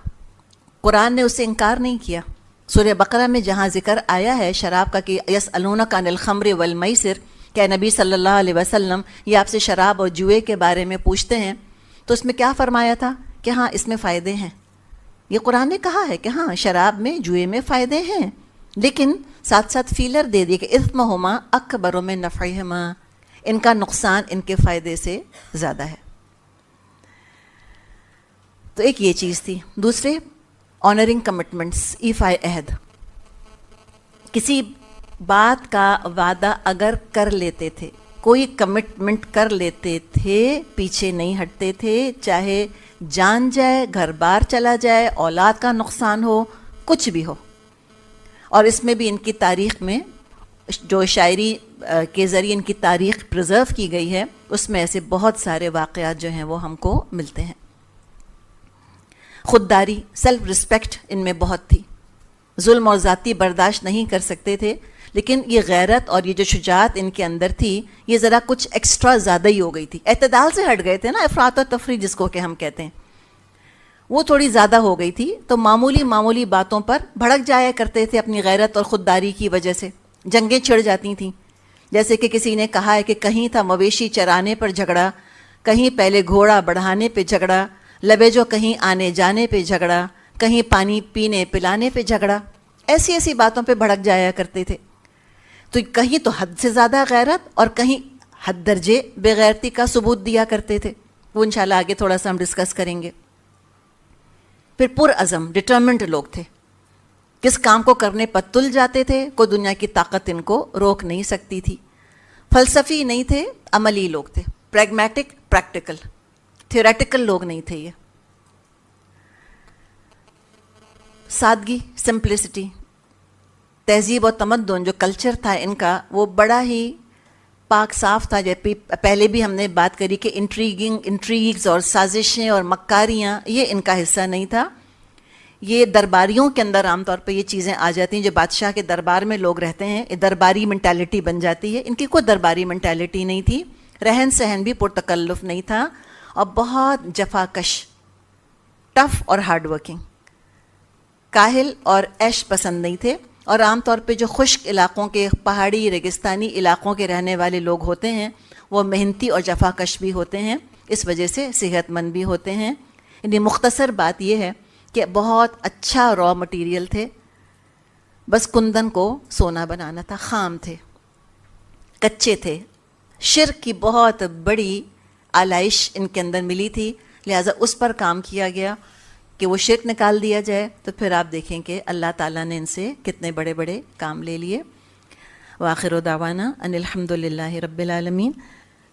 قرآن نے اسے انکار نہیں کیا. سورہ بقرہ میں جہاں ذکر آیا ہے شراب کا کہ یسألونک عن الخمر والمیسر، کہ نبی صلی اللہ علیہ وسلم یہ آپ سے شراب اور جوئے کے بارے میں پوچھتے ہیں، تو اس میں کیا فرمایا تھا کہ ہاں اس میں فائدے ہیں. یہ قرآن نے کہا ہے کہ ہاں شراب میں جوئے میں فائدے ہیں، لیکن ساتھ ساتھ فیلر دے دیے کہ اثمہما اکبر من نفعہما، ان کا نقصان ان کے فائدے سے زیادہ ہے. تو ایک یہ چیز تھی. دوسرے آنرنگ کمٹمنٹس، ایفائے عہد. کسی بات کا وعدہ اگر کر لیتے تھے، کوئی کمٹمنٹ کر لیتے تھے، پیچھے نہیں ہٹتے تھے، چاہے جان جائے، گھر بار چلا جائے، اولاد کا نقصان ہو، کچھ بھی ہو. اور اس میں بھی ان کی تاریخ میں جو شاعری کے ذریعے ان کی تاریخ پرزرو کی گئی ہے، اس میں ایسے بہت سارے واقعات جو ہیں وہ ہم کو ملتے ہیں. خودداری، سیلف رسپیکٹ ان میں بہت تھی. ظلم اور ذاتی برداشت نہیں کر سکتے تھے، لیکن یہ غیرت اور یہ جو شجاعت ان کے اندر تھی، یہ ذرا کچھ ایکسٹرا زیادہ ہی ہو گئی تھی. اعتدال سے ہٹ گئے تھے نا، افراط و تفریح جس کو کہ ہم کہتے ہیں، وہ تھوڑی زیادہ ہو گئی تھی. تو معمولی باتوں پر بھڑک جایا کرتے تھے اپنی غیرت اور خودداری کی وجہ سے. جنگیں چھڑ جاتی تھیں. جیسے کہ کسی نے کہا ہے کہ کہیں تھا مویشی چرانے پر جھگڑا، کہیں پہلے گھوڑا بڑھانے پہ جھگڑا، لبے جو کہیں آنے جانے پہ جھگڑا، کہیں پانی پینے پلانے پہ جھگڑا. ایسی باتوں پہ بھڑک جایا کرتے تھے. تو کہیں تو حد سے زیادہ غیرت اور کہیں حد درجے بے غیرتی کا ثبوت دیا کرتے تھے. وہ انشاءاللہ آگے تھوڑا سا ہم ڈسکس کریں گے. پھر پرعزم، ڈٹرمنٹ لوگ تھے. کس کام کو کرنے پر تل جاتے تھے، کوئی دنیا کی طاقت ان کو روک نہیں سکتی تھی. فلسفی نہیں تھے، عملی لوگ تھے. پریگمیٹک، پریکٹیکل، تھیوریٹیکل لوگ نہیں تھے یہ. سادگی، سمپلسٹی، تہذیب و تمدن جو کلچر تھا ان کا، وہ بڑا ہی پاک صاف تھا. جب پہلے بھی ہم نے بات کری کہ انٹریگز اور سازشیں اور مکاریاں یہ ان کا حصہ نہیں تھا. یہ درباریوں کے اندر عام طور پہ یہ چیزیں آ جاتی ہیں. جو بادشاہ کے دربار میں لوگ رہتے ہیں، یہ درباری منٹیلٹی بن جاتی ہے. ان کی کوئی درباری منٹیلٹی نہیں تھی. رہن سہن بھی پرتکلف نہیں تھا، اور بہت جفا کش، ٹف اور ہارڈ ورکنگ. کاہل اور عیش پسند نہیں تھے. اور عام طور پہ جو خشک علاقوں کے، پہاڑی ریگستانی علاقوں کے رہنے والے لوگ ہوتے ہیں، وہ محنتی اور جفا کش بھی ہوتے ہیں، اس وجہ سے صحت مند بھی ہوتے ہیں. یعنی مختصر بات یہ ہے کہ بہت اچھا را مٹیریل تھے. بس کندن کو سونا بنانا تھا. خام تھے، کچے تھے. شرک کی بہت بڑی آلائش ان کے اندر ملی تھی، لہٰذا اس پر کام کیا گیا کہ وہ شرک نکال دیا جائے. تو پھر آپ دیکھیں کہ اللہ تعالیٰ نے ان سے کتنے بڑے بڑے کام لے لیے. وآخر دعوانا ان الحمد للہ رب العالمین.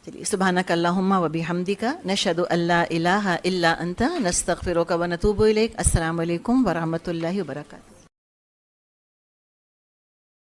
چلیے، سبحانک اللہم و بحمدک، نشہد ان لا الہ الا انت، نستغفرک و نتوب الیک. السلام علیکم ورحمۃ اللہ وبرکاتہ.